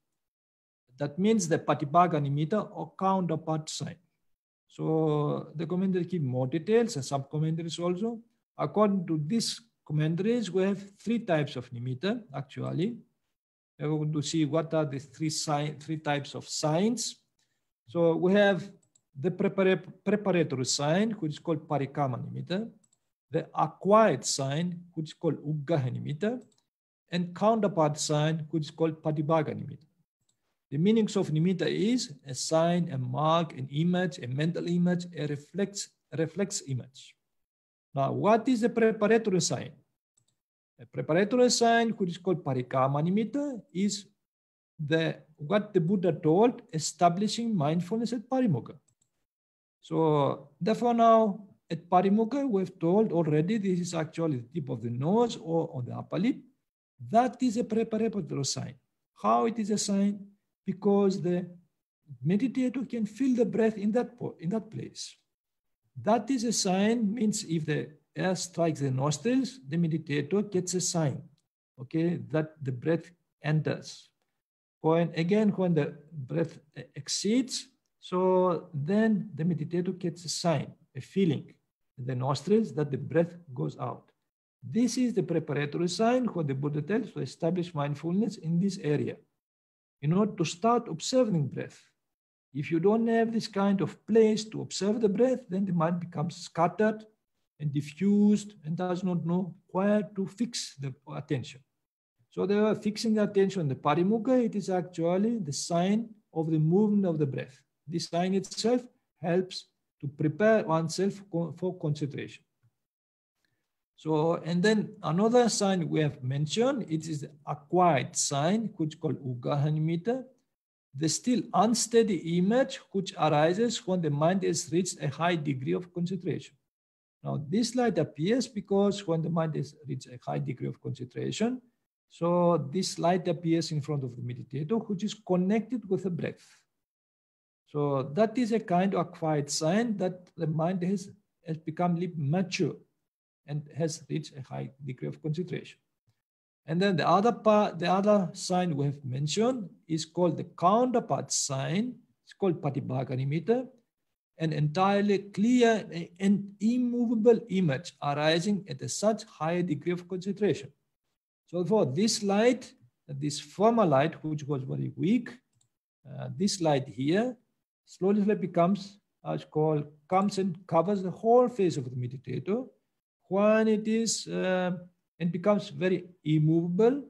That means the Patibhaga nimitta or counterpart sign. So the commentaries give more details and sub-commentaries also. According to these commentaries, we have three types of nimitta, actually. We're going to see what are the three types of signs. So we have the preparatory sign, which is called parikama nimitta, the acquired sign, which is called uggaha nimitta, and counterpart sign, which is called patibhaga nimitta. The meanings of nimitta is a sign, a mark, an image, a mental image, a reflex image. Now, what is the preparatory sign? A preparatory sign, which is called parikama nimitta, is what the Buddha told, establishing mindfulness at parimukha. So therefore now at parimukha, we've told already this is actually the tip of the nose or on the upper lip. That is a preparatory sign. How it is a sign? Because the meditator can feel the breath in that place. That is a sign, means if the air strikes the nostrils, the meditator gets a sign, okay, that the breath enters. When the breath exceeds, so then the meditator gets a sign, a feeling in the nostrils that the breath goes out. This is the preparatory sign what the Buddha tells to establish mindfulness in this area. In order to start observing breath. If you don't have this kind of place to observe the breath, then the mind becomes scattered and diffused and does not know where to fix the attention. So they are fixing the attention on the parimukha. It is actually the sign of the movement of the breath. This sign itself helps to prepare oneself for concentration. So, and then another sign we have mentioned, it is the acquired sign, which is called uggaha nimitta, the still unsteady image which arises when the mind has reached a high degree of concentration. Now, this light appears because when the mind has reached a high degree of concentration, so this light appears in front of the meditator, which is connected with the breath. So that is a kind of acquired sign that the mind has become mature and has reached a high degree of concentration. And then the other sign we have mentioned is called the counterpart sign. It's called patibhaga nimitta, an entirely clear and immovable image arising at such high degree of concentration. So for this light, this former light, which was very weak, this light here slowly becomes, comes and covers the whole face of the meditator. When it is and becomes very immovable,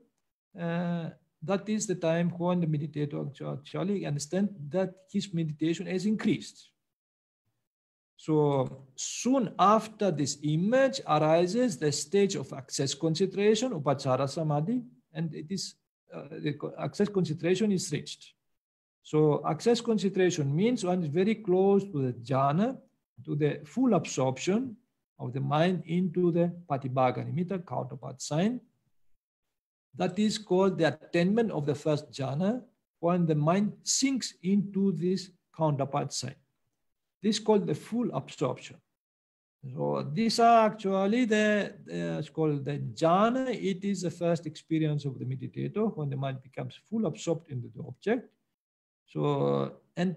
that is the time when the meditator actually understands that his meditation has increased. So soon after this image arises the stage of access concentration, upachara samadhi, and it is the access concentration is reached. So access concentration means one is very close to the jhana, to the full absorption of the mind into the patibhaga nimitta, counterpart sign. That is called the attainment of the first jhana, when the mind sinks into this counterpart sign. This is called the full absorption. So these are actually it's called the jhana. It is the first experience of the meditator when the mind becomes full absorbed into the object. So, and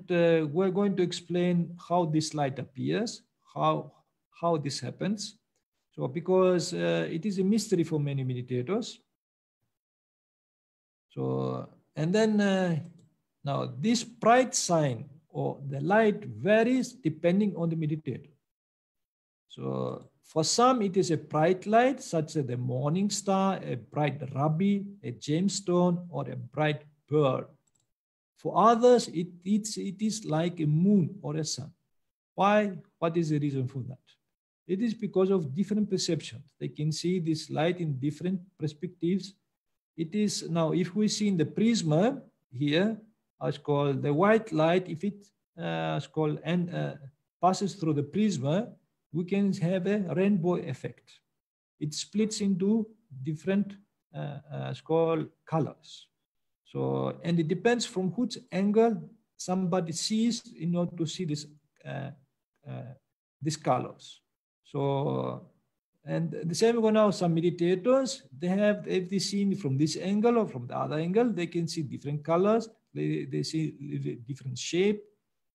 we're going to explain how this light appears, how this happens. So because it is a mystery for many meditators. So, and then now this bright sign or the light varies depending on the meditator. So for some, it is a bright light such as the morning star, a bright ruby, a gemstone, or a bright pearl. For others, it is like a moon or a sun. Why? What is the reason for that? It is because of different perceptions. They can see this light in different perspectives. It is now, if we see in the prisma here, it's called the white light, if it passes through the prisma, we can have a rainbow effect. it splits into different colors. So, and it depends from which angle somebody sees in order to see these colors. So, and the same way now, some meditators, if they see from this angle or from the other angle, they can see different colors. They see different shape,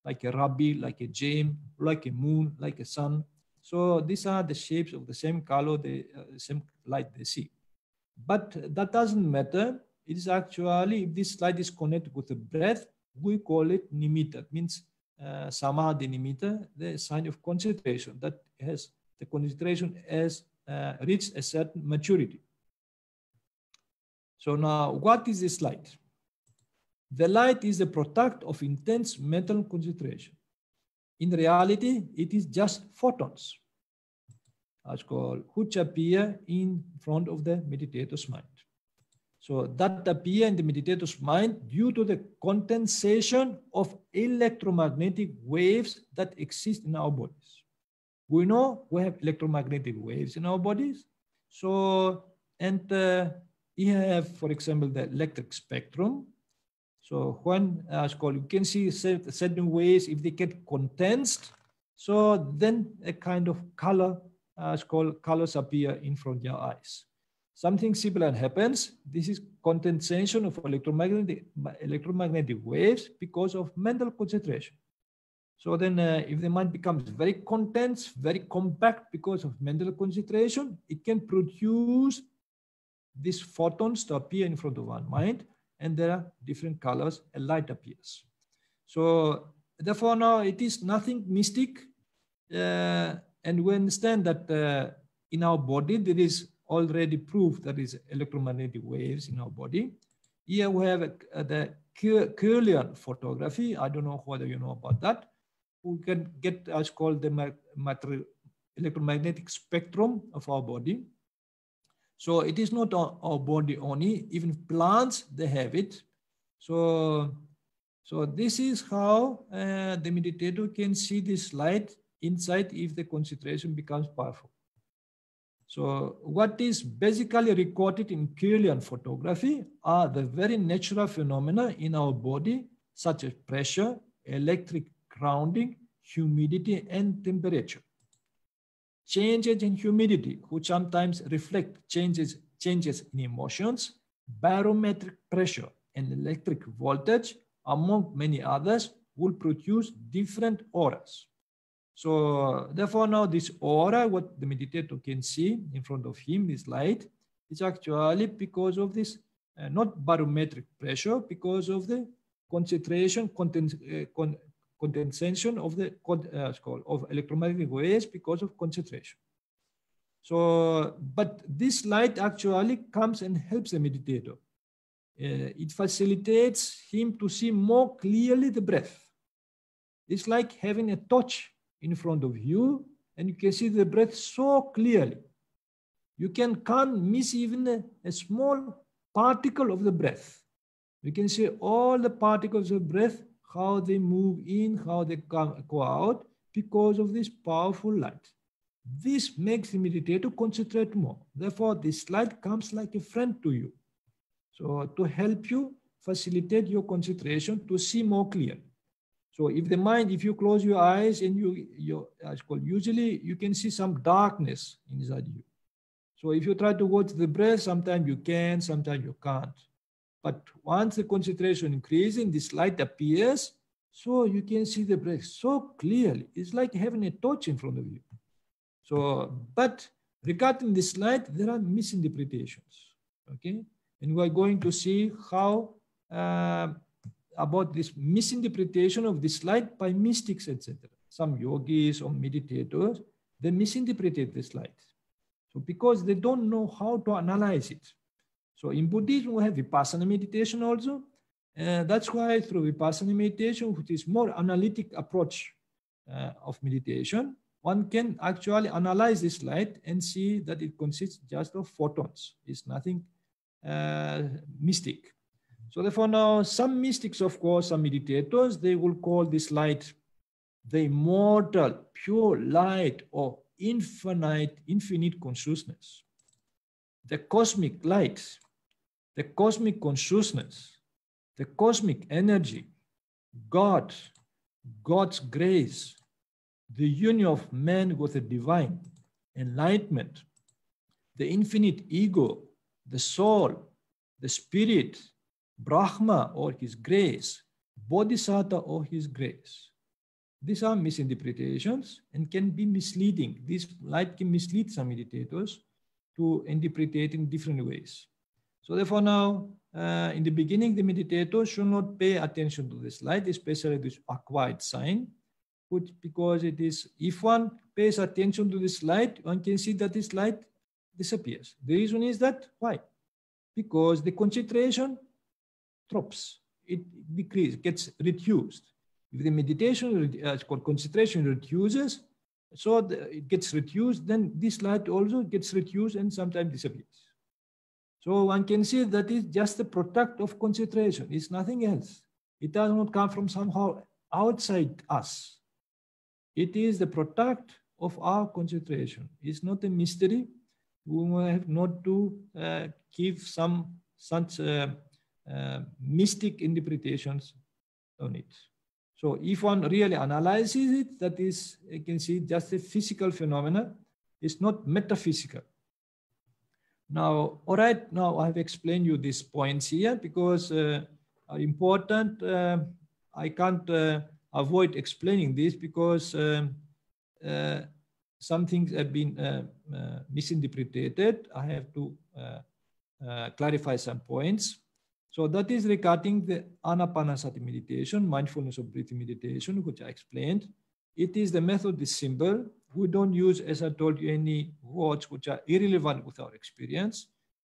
like a rabbi, like a gem, like a moon, like a sun. So these are the shapes of the same color, the same light they see. But that doesn't matter. It is actually, if this light is connected with the breath, we call it Nimitta. It means Samadhi Nimitta, the sign of concentration, that has the concentration has reached a certain maturity. So now, what is this light? The light is a product of intense mental concentration. In reality, it is just photons, as called, which appear in front of the meditator's mind. So that appear in the meditator's mind due to the condensation of electromagnetic waves that exist in our bodies. We know we have electromagnetic waves in our bodies. So, and you have, for example, the electric spectrum. So when, as called, you can see certain waves, if they get condensed, so then a kind of color, as called, colors appear in front of your eyes. Something similar happens. This is condensation of electromagnetic waves because of mental concentration. So then if the mind becomes very condensed, very compact because of mental concentration, it can produce these photons to appear in front of one mind, and there are different colors, a light appears. So therefore now it is nothing mystic, and we understand that in our body there is already proof that is electromagnetic waves in our body. Here we have the Kirlian photography. I don't know whether you know about that. We can get as called the electromagnetic spectrum of our body. So it is not our body only, even plants, they have it. So this is how the meditator can see this light inside if the concentration becomes powerful. So what is basically recorded in Kirlian photography are the very natural phenomena in our body, such as pressure, electric grounding, humidity, and temperature. Changes in humidity, which sometimes reflect changes in emotions, barometric pressure, and electric voltage, among many others, will produce different auras. So therefore now this aura, what the meditator can see in front of him, this light, is actually because of this, not barometric pressure, because of the concentration, condensation of the of electromagnetic waves because of concentration. So, but this light actually comes and helps the meditator. It facilitates him to see more clearly the breath. It's like having a torch in front of you, and you can see the breath so clearly. You can't miss even a small particle of the breath. You can see all the particles of breath, how they move in, how they go out, because of this powerful light. This makes the meditator concentrate more. Therefore, this light comes like a friend to you. So to help you facilitate your concentration to see more clearly. So if the mind, if you close your eyes and usually you can see some darkness inside you. So if you try to watch the breath, sometimes you can, sometimes you can't. But once the concentration increases, this light appears, so you can see the breath so clearly. It's like having a torch in front of you. So, but regarding this light, there are misinterpretations, okay? And we're going to see how, about this misinterpretation of this light by mystics, etc. Some yogis or meditators, they misinterpret this light. So because they don't know how to analyze it. So in Buddhism, we have vipassana meditation also. That's why through vipassana meditation, which is more analytic approach of meditation, one can actually analyze this light and see that it consists just of photons. It's nothing mystic. So therefore now some mystics, of course, some meditators, they will call this light the immortal, pure light or infinite consciousness. the cosmic light, the cosmic consciousness, the cosmic energy, God, God's grace, the union of man with the divine, enlightenment, the infinite ego, the soul, the spirit, Brahma or his grace, Bodhisattva or his grace. These are misinterpretations and can be misleading. This light can mislead some meditators to interpret it in different ways. So therefore now, in the beginning, the meditator should not pay attention to this light, especially this acquired sign, because it is, if one pays attention to this light, one can see that this light disappears. The reason is that, why? Because the concentration drops, it decreases, gets reduced. If the meditation concentration reduces, so it gets reduced, then this light also gets reduced and sometimes disappears. So one can see that it's just a product of concentration. It's nothing else. It does not come from somehow outside us. It is the product of our concentration. It's not a mystery. We have not to give some such mystic interpretations on it. So if one really analyzes it, that is, you can see just a physical phenomena. It's not metaphysical. Now, all right, now I've explained you these points here because are important. I can't avoid explaining this because some things have been misinterpreted. I have to clarify some points. So that is regarding the Ānāpānasati meditation, mindfulness of breathing meditation, which I explained. It is the method is simple. We don't use, as I told you, any words which are irrelevant with our experience.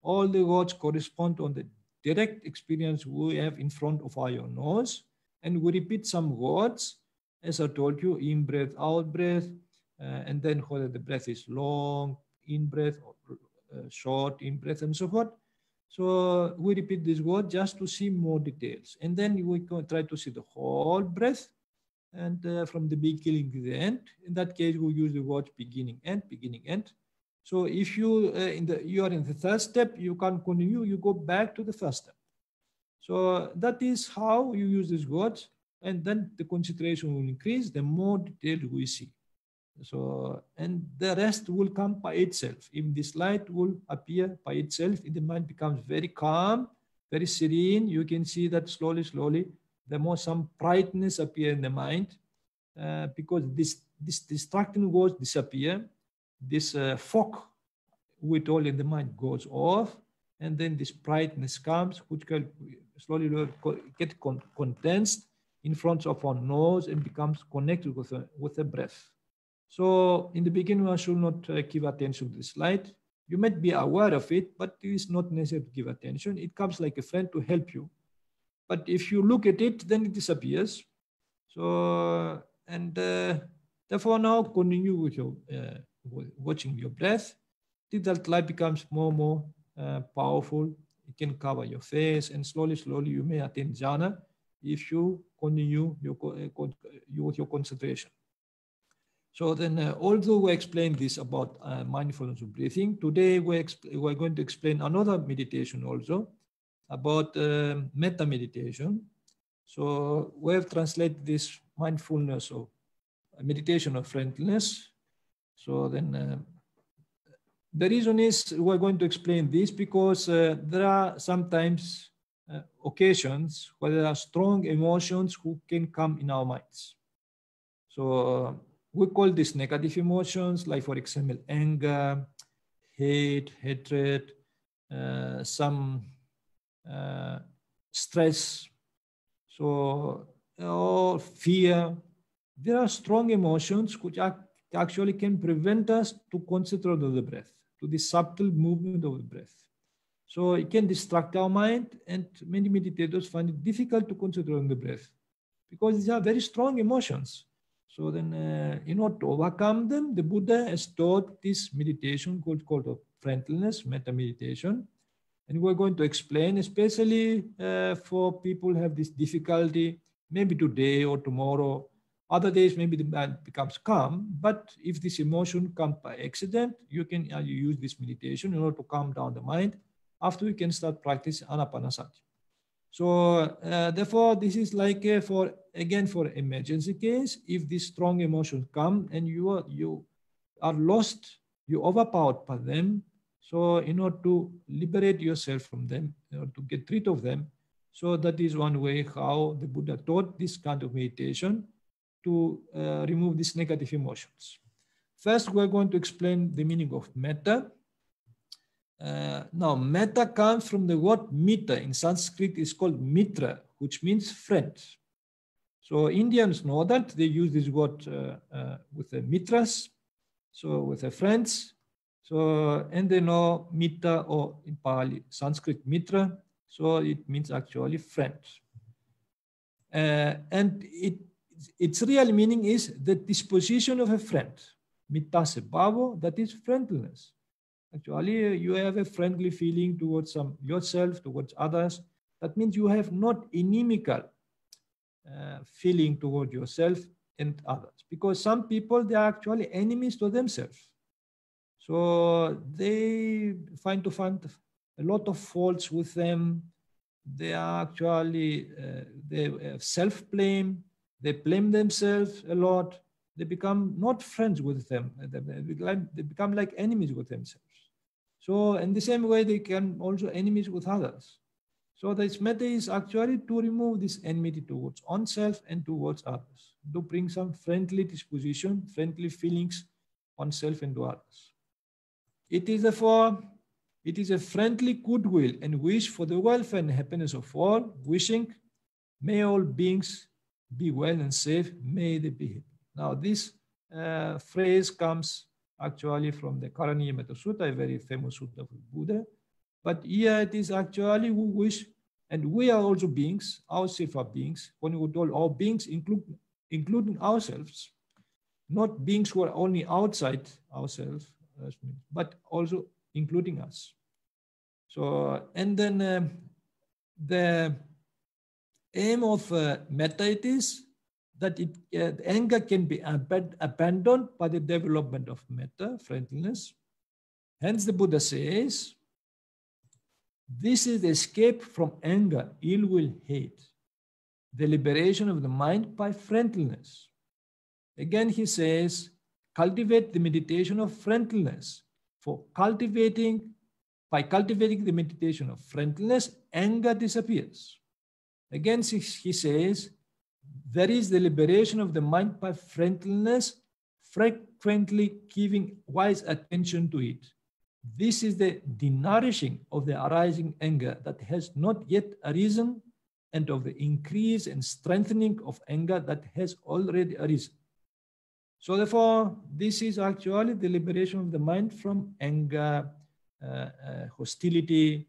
All the words correspond to the direct experience we have in front of our nose. And we repeat some words, as I told you, in breath, out breath, and then whether the breath is long, in breath, or short, in breath, and so forth. So we repeat this word just to see more details. And then we can try to see the whole breath and from the beginning to the end. In that case, we use the word beginning, end. So if you you are in the third step, you can't continue, you go back to the first step. So that is how you use these words. And then the concentration will increase, the more detail we see. So, and the rest will come by itself. If this light will appear by itself, the mind becomes very calm, very serene. You can see that slowly, the more some brightness appear in the mind because this distracting words disappear. This fog we told in the mind goes off, and then this brightness comes, which can slowly get condensed in front of our nose and becomes connected with the breath. So in the beginning, one should not give attention to this light. You might be aware of it, but it is not necessary to give attention. It comes like a friend to help you. But if you look at it, then it disappears. So, and therefore now continue with your watching your breath. Till that light becomes more powerful. It can cover your face, and slowly you may attain jhana if you continue with your concentration. So then, although we explained this about mindfulness of breathing, today we're going to explain another meditation also about metta meditation. So we have translated this mindfulness of meditation of friendliness. So then the reason is we're going to explain this because there are sometimes occasions where there are strong emotions who can come in our minds. So we call these negative emotions, like for example, anger, hate, hatred, some stress, so or fear. There are strong emotions which actually can prevent us to concentrate on the breath, to the subtle movement of the breath. So it can distract our mind, and many meditators find it difficult to concentrate on the breath because these are very strong emotions. So then, in order to overcome them, the Buddha has taught this meditation called friendliness, metta meditation. And we're going to explain, especially for people who have this difficulty, maybe today or tomorrow, Other days, maybe the mind becomes calm, but if this emotion comes by accident, you can use this meditation in order to calm down the mind. After you can start practicing Ānāpānasati. So therefore, this is like for emergency case. If these strong emotions come and you are lost, you're overpowered by them. So in order to liberate yourself from them, in order to get rid of them, so that is one way how the Buddha taught this kind of meditation to remove these negative emotions. First, we're going to explain the meaning of metta. Now, metta comes from the word mitta. In Sanskrit, it's called mitra, which means friend. So Indians know that. They use this word with the mitras, so with the friends. So, and they know mitta, or in Pāli, Sanskrit mitra. So it means actually friend. And its real meaning is the disposition of a friend. Mitta sebhavo, that is friendliness. Actually, you have a friendly feeling towards yourself, towards others. That means you have not inimical feeling toward yourself and others. Because some people, they are actually enemies to themselves. So they find a lot of faults with them. They are actually, they have self-blame. They blame themselves a lot. They become not friends with them. They become like enemies with themselves. So in the same way, they can also enemies with others. So this metta is actually to remove this enmity towards oneself and towards others, to bring some friendly disposition, friendly feelings on self and to others. It is a friendly goodwill and wish for the welfare and happiness of all, wishing, may all beings be well and safe, may they be happy. Now this phrase comes actually from the Karaniya Sutta, a very famous sutta of Buddha. But here it is actually we wish, and we are also beings, ourselves are beings. When we told all beings, including ourselves, not beings who are only outside ourselves, but also including us. So, and then the aim of metta it is that anger can be abandoned by the development of metta, friendliness. Hence the Buddha says, this is the escape from anger, ill will, hate, the liberation of the mind by friendliness. Again he says, cultivate the meditation of friendliness. By cultivating the meditation of friendliness, anger disappears. Again he says, there is the liberation of the mind by friendliness, frequently giving wise attention to it. This is the denourishing of the arising anger that has not yet arisen, and of the increase and strengthening of anger that has already arisen. So therefore, this is actually the liberation of the mind from anger, hostility,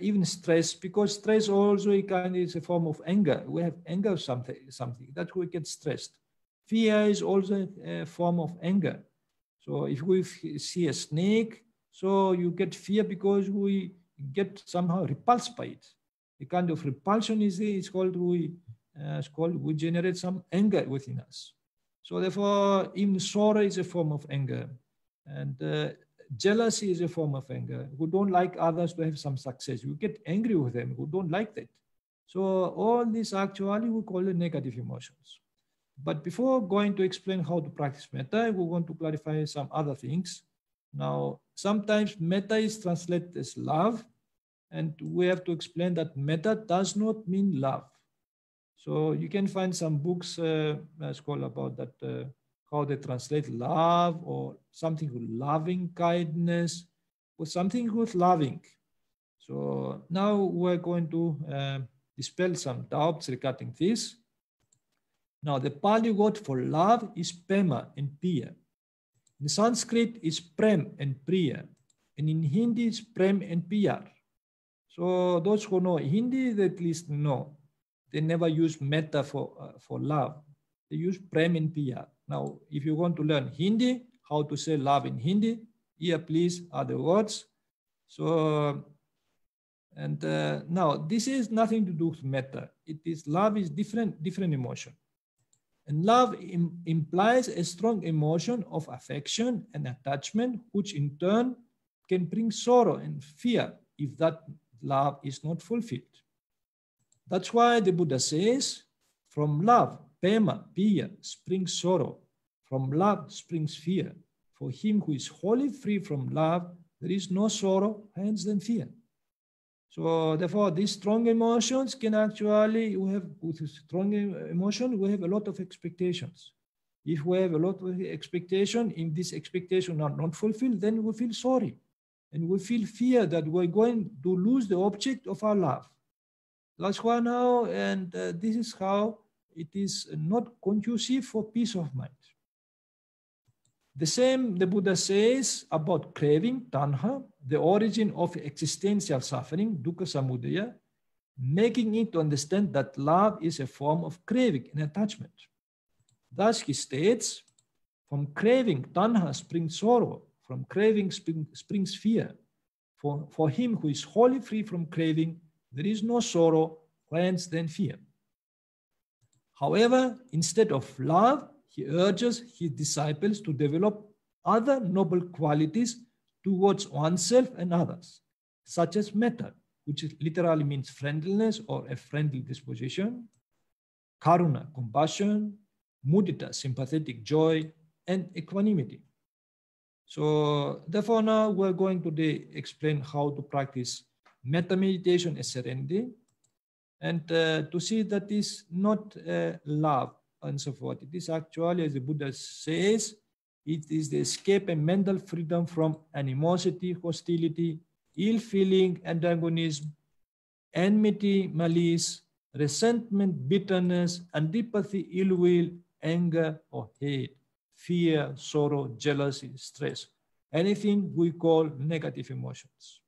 even stress, because stress also is a form of anger. We have anger of something that we get stressed. Fear is also a form of anger. So if we see a snake, so you get fear because we get somehow repulsed by it. The kind of repulsion is called we generate some anger within us. So therefore, even sorrow is a form of anger, and jealousy is a form of anger. Who don't like others to have some success, you get angry with them. Who don't like that. So all these actually we call it negative emotions. But before going to explain how to practice metta, we want to clarify some other things. Now, sometimes metta is translated as love, and we have to explain that metta does not mean love. So you can find some books called about that, how they translate love, or something with loving kindness, or something with loving. So now we're going to dispel some doubts regarding this. Now, the Pāli word for love is prema and piya. In Sanskrit, it's prem and priya. And in Hindi, it's prem and piyar. So those who know Hindi, they at least know. They never use metta for love. They use prem and piyar. Now, if you want to learn Hindi, how to say love in Hindi, here please are the words. So, and now this is nothing to do with metta. It is love is different emotion. And love implies a strong emotion of affection and attachment, which in turn can bring sorrow and fear if that love is not fulfilled. That's why the Buddha says, from love, pema, piya, springs sorrow. From love springs fear. For him who is wholly free from love, there is no sorrow, hence then fear. So therefore, these strong emotions can actually, with strong emotion, we have a lot of expectations. If we have a lot of expectation, if these expectations are not fulfilled, then we feel sorry. And we feel fear that we're going to lose the object of our love. That's why now, and this is how it is not conducive for peace of mind. The same the Buddha says about craving, tanha, the origin of existential suffering, dukkha samudaya, making it to understand that love is a form of craving and attachment. Thus he states, from craving, tanha springs sorrow, from craving springs fear. For him who is wholly free from craving, there is no sorrow, hence then fear. However, instead of love, he urges his disciples to develop other noble qualities towards oneself and others, such as metta, which literally means friendliness or a friendly disposition, karuna, compassion, mudita, sympathetic joy, and equanimity. So therefore now we're going to explain how to practice metta meditation as serenity, and to see that is not love and so forth. It is actually, as the Buddha says, it is the escape and mental freedom from animosity, hostility, ill feeling, antagonism, enmity, malice, resentment, bitterness, antipathy, ill will, anger or hate, fear, sorrow, jealousy, stress, anything we call negative emotions.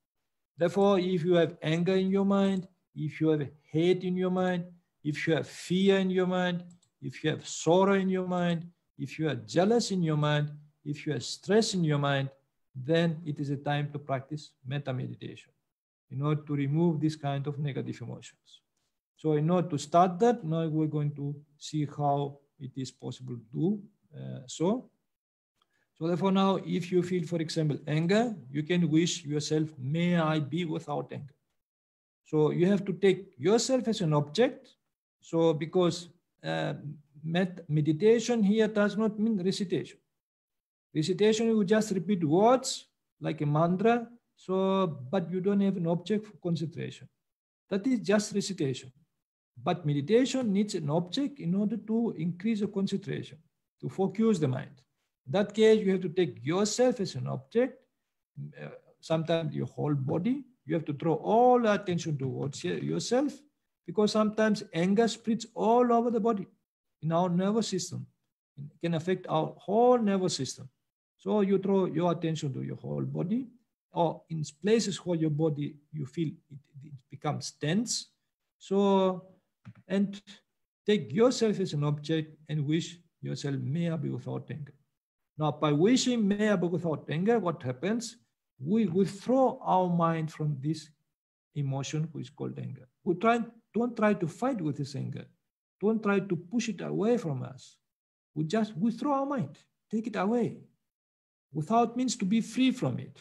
Therefore, if you have anger in your mind, if you have hate in your mind, if you have fear in your mind, if you have sorrow in your mind, if you are jealous in your mind, if you have stress in your mind, then it is a time to practice metta meditation in order to remove this kind of negative emotions. So in order to start that, now we're going to see how it is possible to do so. So therefore now, if you feel, for example, anger, you can wish yourself, may I be without anger. So you have to take yourself as an object. So because meditation here does not mean recitation. Recitation, you just repeat words like a mantra, so but you don't have an object for concentration. That is just recitation. But meditation needs an object in order to increase the concentration, to focus the mind. In that case, you have to take yourself as an object, sometimes your whole body. You have to draw all the attention towards yourself, because sometimes anger spreads all over the body in our nervous system. It can affect our whole nervous system. So you draw your attention to your whole body, or in places where your body, you feel it becomes tense. So, and take yourself as an object and wish yourself, may I be without anger. Now, by wishing may I be without anger, what happens? We withdraw our mind from this emotion which is called anger. Don't try to fight with this anger. Don't try to push it away from us. We just withdraw our mind, take it away. Without means to be free from it.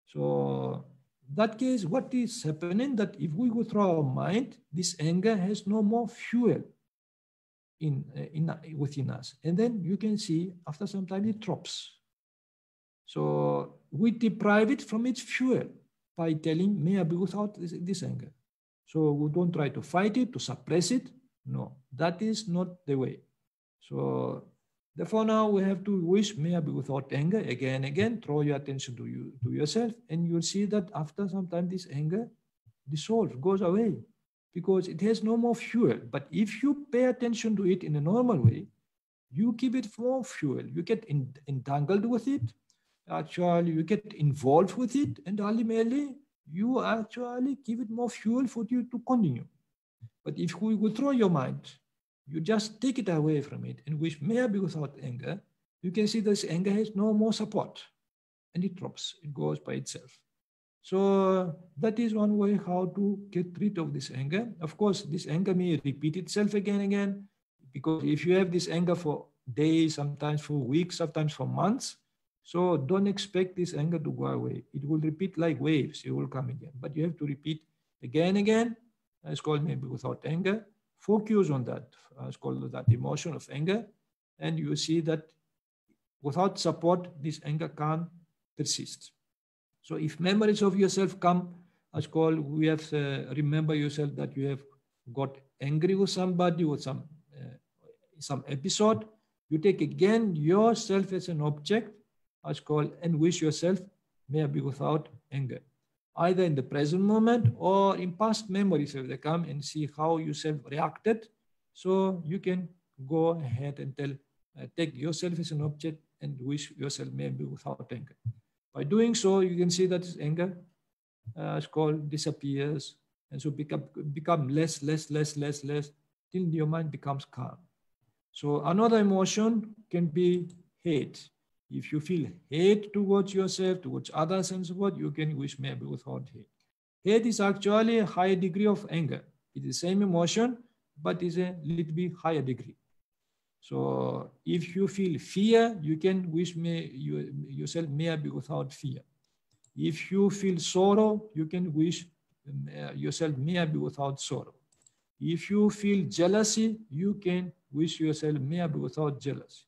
So in that case, what is happening that if we withdraw our mind, this anger has no more fuel within us. And then you can see after some time it drops. So we deprive it from its fuel by telling, may I be without this anger. So we don't try to fight it, to suppress it. No, that is not the way. So therefore now we have to wish, may I be without anger, again and again, draw your attention to yourself, and you'll see that after some time this anger dissolves, goes away, because it has no more fuel. But if you pay attention to it in a normal way, you give it more fuel. You get entangled with it. Actually, you get involved with it, and ultimately, you actually give it more fuel for you to continue. But if we withdraw your mind, you just take it away from it and wish, may I be without anger, you can see this anger has no more support, and it drops, it goes by itself. So that is one way how to get rid of this anger. Of course, this anger may repeat itself again and again. Because if you have this anger for days, sometimes for weeks, sometimes for months, so don't expect this anger to go away. It will repeat like waves. It will come again. But you have to repeat again and again. It's called maybe without anger. Focus on that. It's called that emotion of anger. And you see that without support, this anger can't persist. So if memories of yourself come, as called, we have to remember yourself that you have got angry with somebody or some episode. You take again yourself as an object, as called, and wish yourself may be without anger, either in the present moment or in past memories if they come, and see how yourself reacted. So you can go ahead and take yourself as an object and wish yourself may be without anger. By doing so, you can see that this anger is called disappears, and so become less till your mind becomes calm. So another emotion can be hate. If you feel hate towards yourself, towards others and so forth, you can wish maybe without hate. Hate is actually a higher degree of anger. It is the same emotion, but is a little bit higher degree. So if you feel fear, you can wish yourself may be without fear. If you feel sorrow, you can wish yourself may be without sorrow. If you feel jealousy, you can wish yourself may be without jealousy.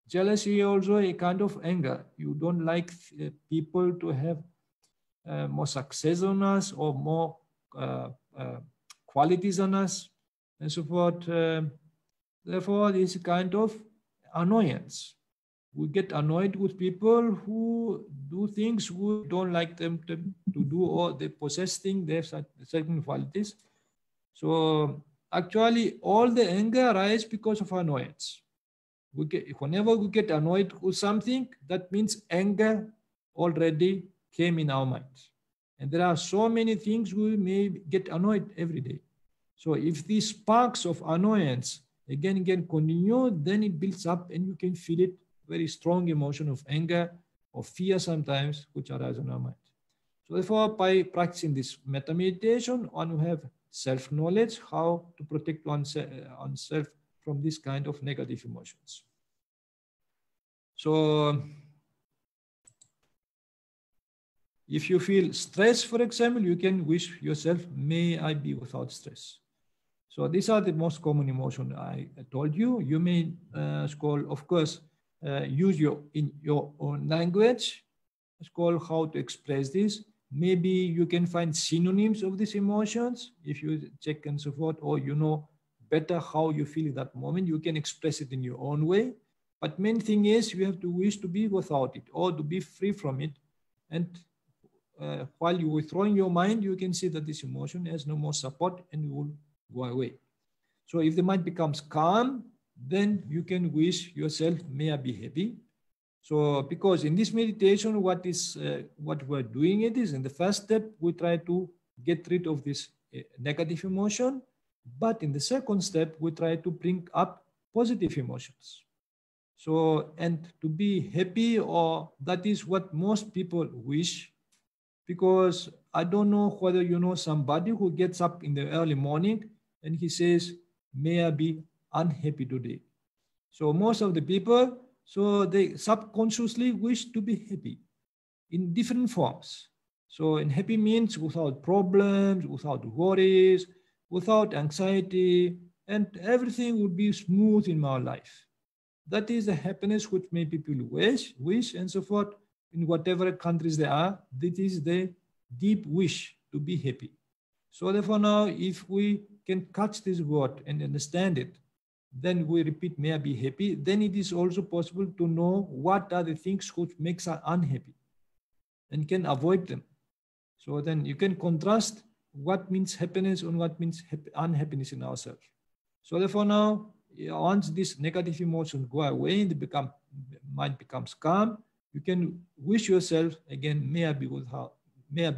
Jealousy is also a kind of anger. You don't like people to have more success on us or more qualities on us and so forth. Therefore, this kind of annoyance. We get annoyed with people who do things we don't like them to do, or they possess things, they have certain qualities. So actually, all the anger arises because of annoyance. Whenever we get annoyed with something, that means anger already came in our mind. And there are so many things we may get annoyed every day. So if these sparks of annoyance again continue, then it builds up and you can feel it, very strong emotion of anger or fear sometimes, which arise in our mind. So therefore, by practicing this metta meditation, one will have self-knowledge, how to protect oneself from this kind of negative emotions. So if you feel stress, for example, you can wish yourself, may I be without stress. So these are the most common emotions I told you. You may, of course, use in your own language. It's called how to express this. Maybe you can find synonyms of these emotions if you check and so forth, or you know better how you feel at that moment. You can express it in your own way. But main thing is you have to wish to be without it or to be free from it. And while you withdraw in your mind, you can see that this emotion has no more support and will go away. So if the mind becomes calm, then you can wish yourself, may I be happy. So because in this meditation, what we're doing it is, in the first step, we try to get rid of this negative emotion. But in the second step, we try to bring up positive emotions. So, and to be happy, or that is what most people wish, because I don't know whether you know somebody who gets up in the early morning and he says, may I be unhappy today. So most of the people, so they subconsciously wish to be happy in different forms. So and happy means without problems, without worries, without anxiety, and everything would be smooth in my life. That is the happiness which many people wish and so forth. In whatever countries they are, that is the deep wish to be happy. So therefore now, if we can catch this word and understand it, then we repeat, may I be happy, then it is also possible to know what are the things which makes us unhappy and can avoid them. So then you can contrast what means happiness and what means unhappiness in ourselves. So therefore now, once these negative emotions go away and mind becomes calm, you can wish yourself again, may I be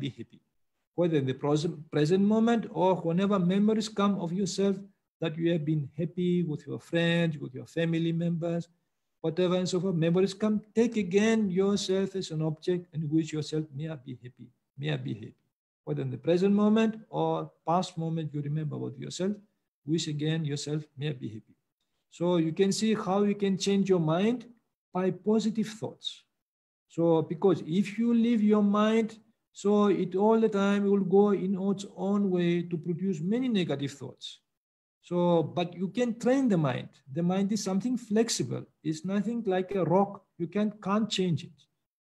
happy. Whether in the present moment or whenever memories come of yourself that you have been happy with your friends, with your family members, whatever and so forth, memories come, take again yourself as an object and wish yourself, may I be happy, may I be happy. Whether in the present moment or past moment you remember about yourself, wish again yourself, may I be happy. So you can see how you can change your mind by positive thoughts. So because if you leave your mind, so it all the time will go in its own way to produce many negative thoughts. So, but you can train the mind. The mind is something flexible. It's nothing like a rock. You can't change it.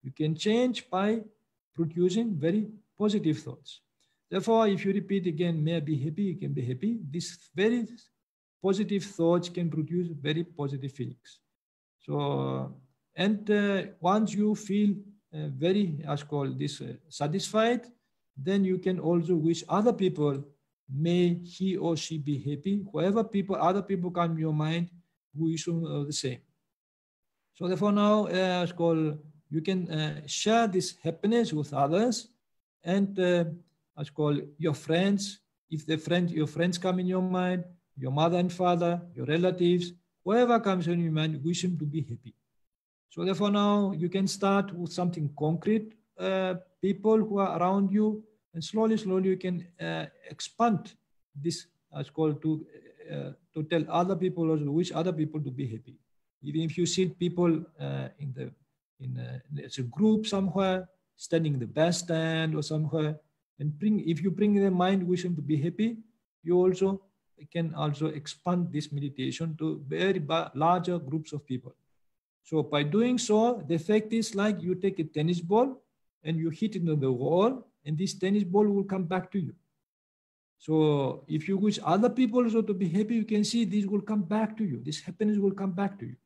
You can change by producing very positive thoughts. Therefore, if you repeat again, may I be happy, you can be happy. These very positive thoughts can produce very positive feelings. So, and once you feel very, as called this, satisfied, then you can also wish other people, may he or she be happy. Whoever people, other people come in your mind, wish the same. So therefore now, as called, you can share this happiness with others, and as called your friends. If your friends come in your mind, your mother and father, your relatives, whoever comes in your mind, wish them to be happy. So therefore now you can start with something concrete, people who are around you, and slowly you can expand this, as called, to tell other people also, wish other people to be happy. Even if you see people in a group somewhere, standing in the bus stand or somewhere, and if you bring their mind, wish them to be happy, you also can also expand this meditation to very larger groups of people. So by doing so, the effect is like you take a tennis ball and you hit it on the wall, and this tennis ball will come back to you. So if you wish other people also to be happy, you can see this will come back to you. This happiness will come back to you.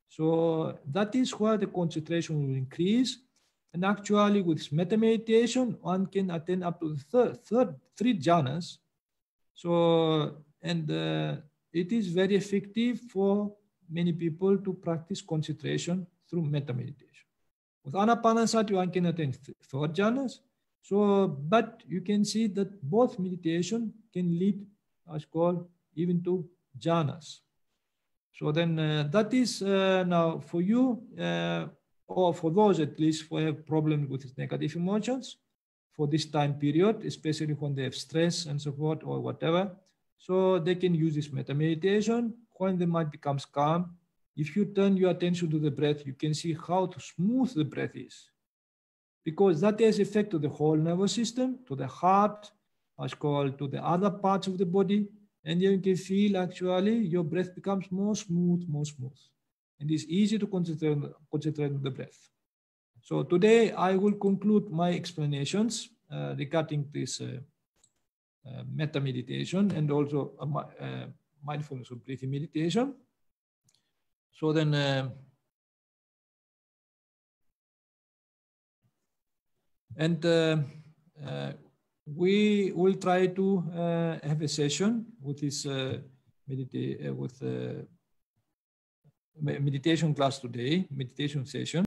So that is where the concentration will increase. And actually with this metta meditation, one can attain up to the three jhanas. So, and it is very effective for many people to practice concentration through metta meditation. With Ānāpānasati, one can attain four jhanas. So, but you can see that both meditation can lead, as called, even to jhanas. So then that is now for you, or for those at least who have problems with negative emotions for this time period, especially when they have stress and so forth or whatever. So they can use this metta meditation. When the mind becomes calm, if you turn your attention to the breath, you can see how smooth the breath is. Because that has effect to the whole nervous system, to the heart, as called, to the other parts of the body. And you can feel actually your breath becomes more smooth. And it's easy to concentrate on the breath. So today I will conclude my explanations regarding this metta meditation and also mindfulness of breathing meditation. So then, we will try to have a session with this meditation class today, meditation session.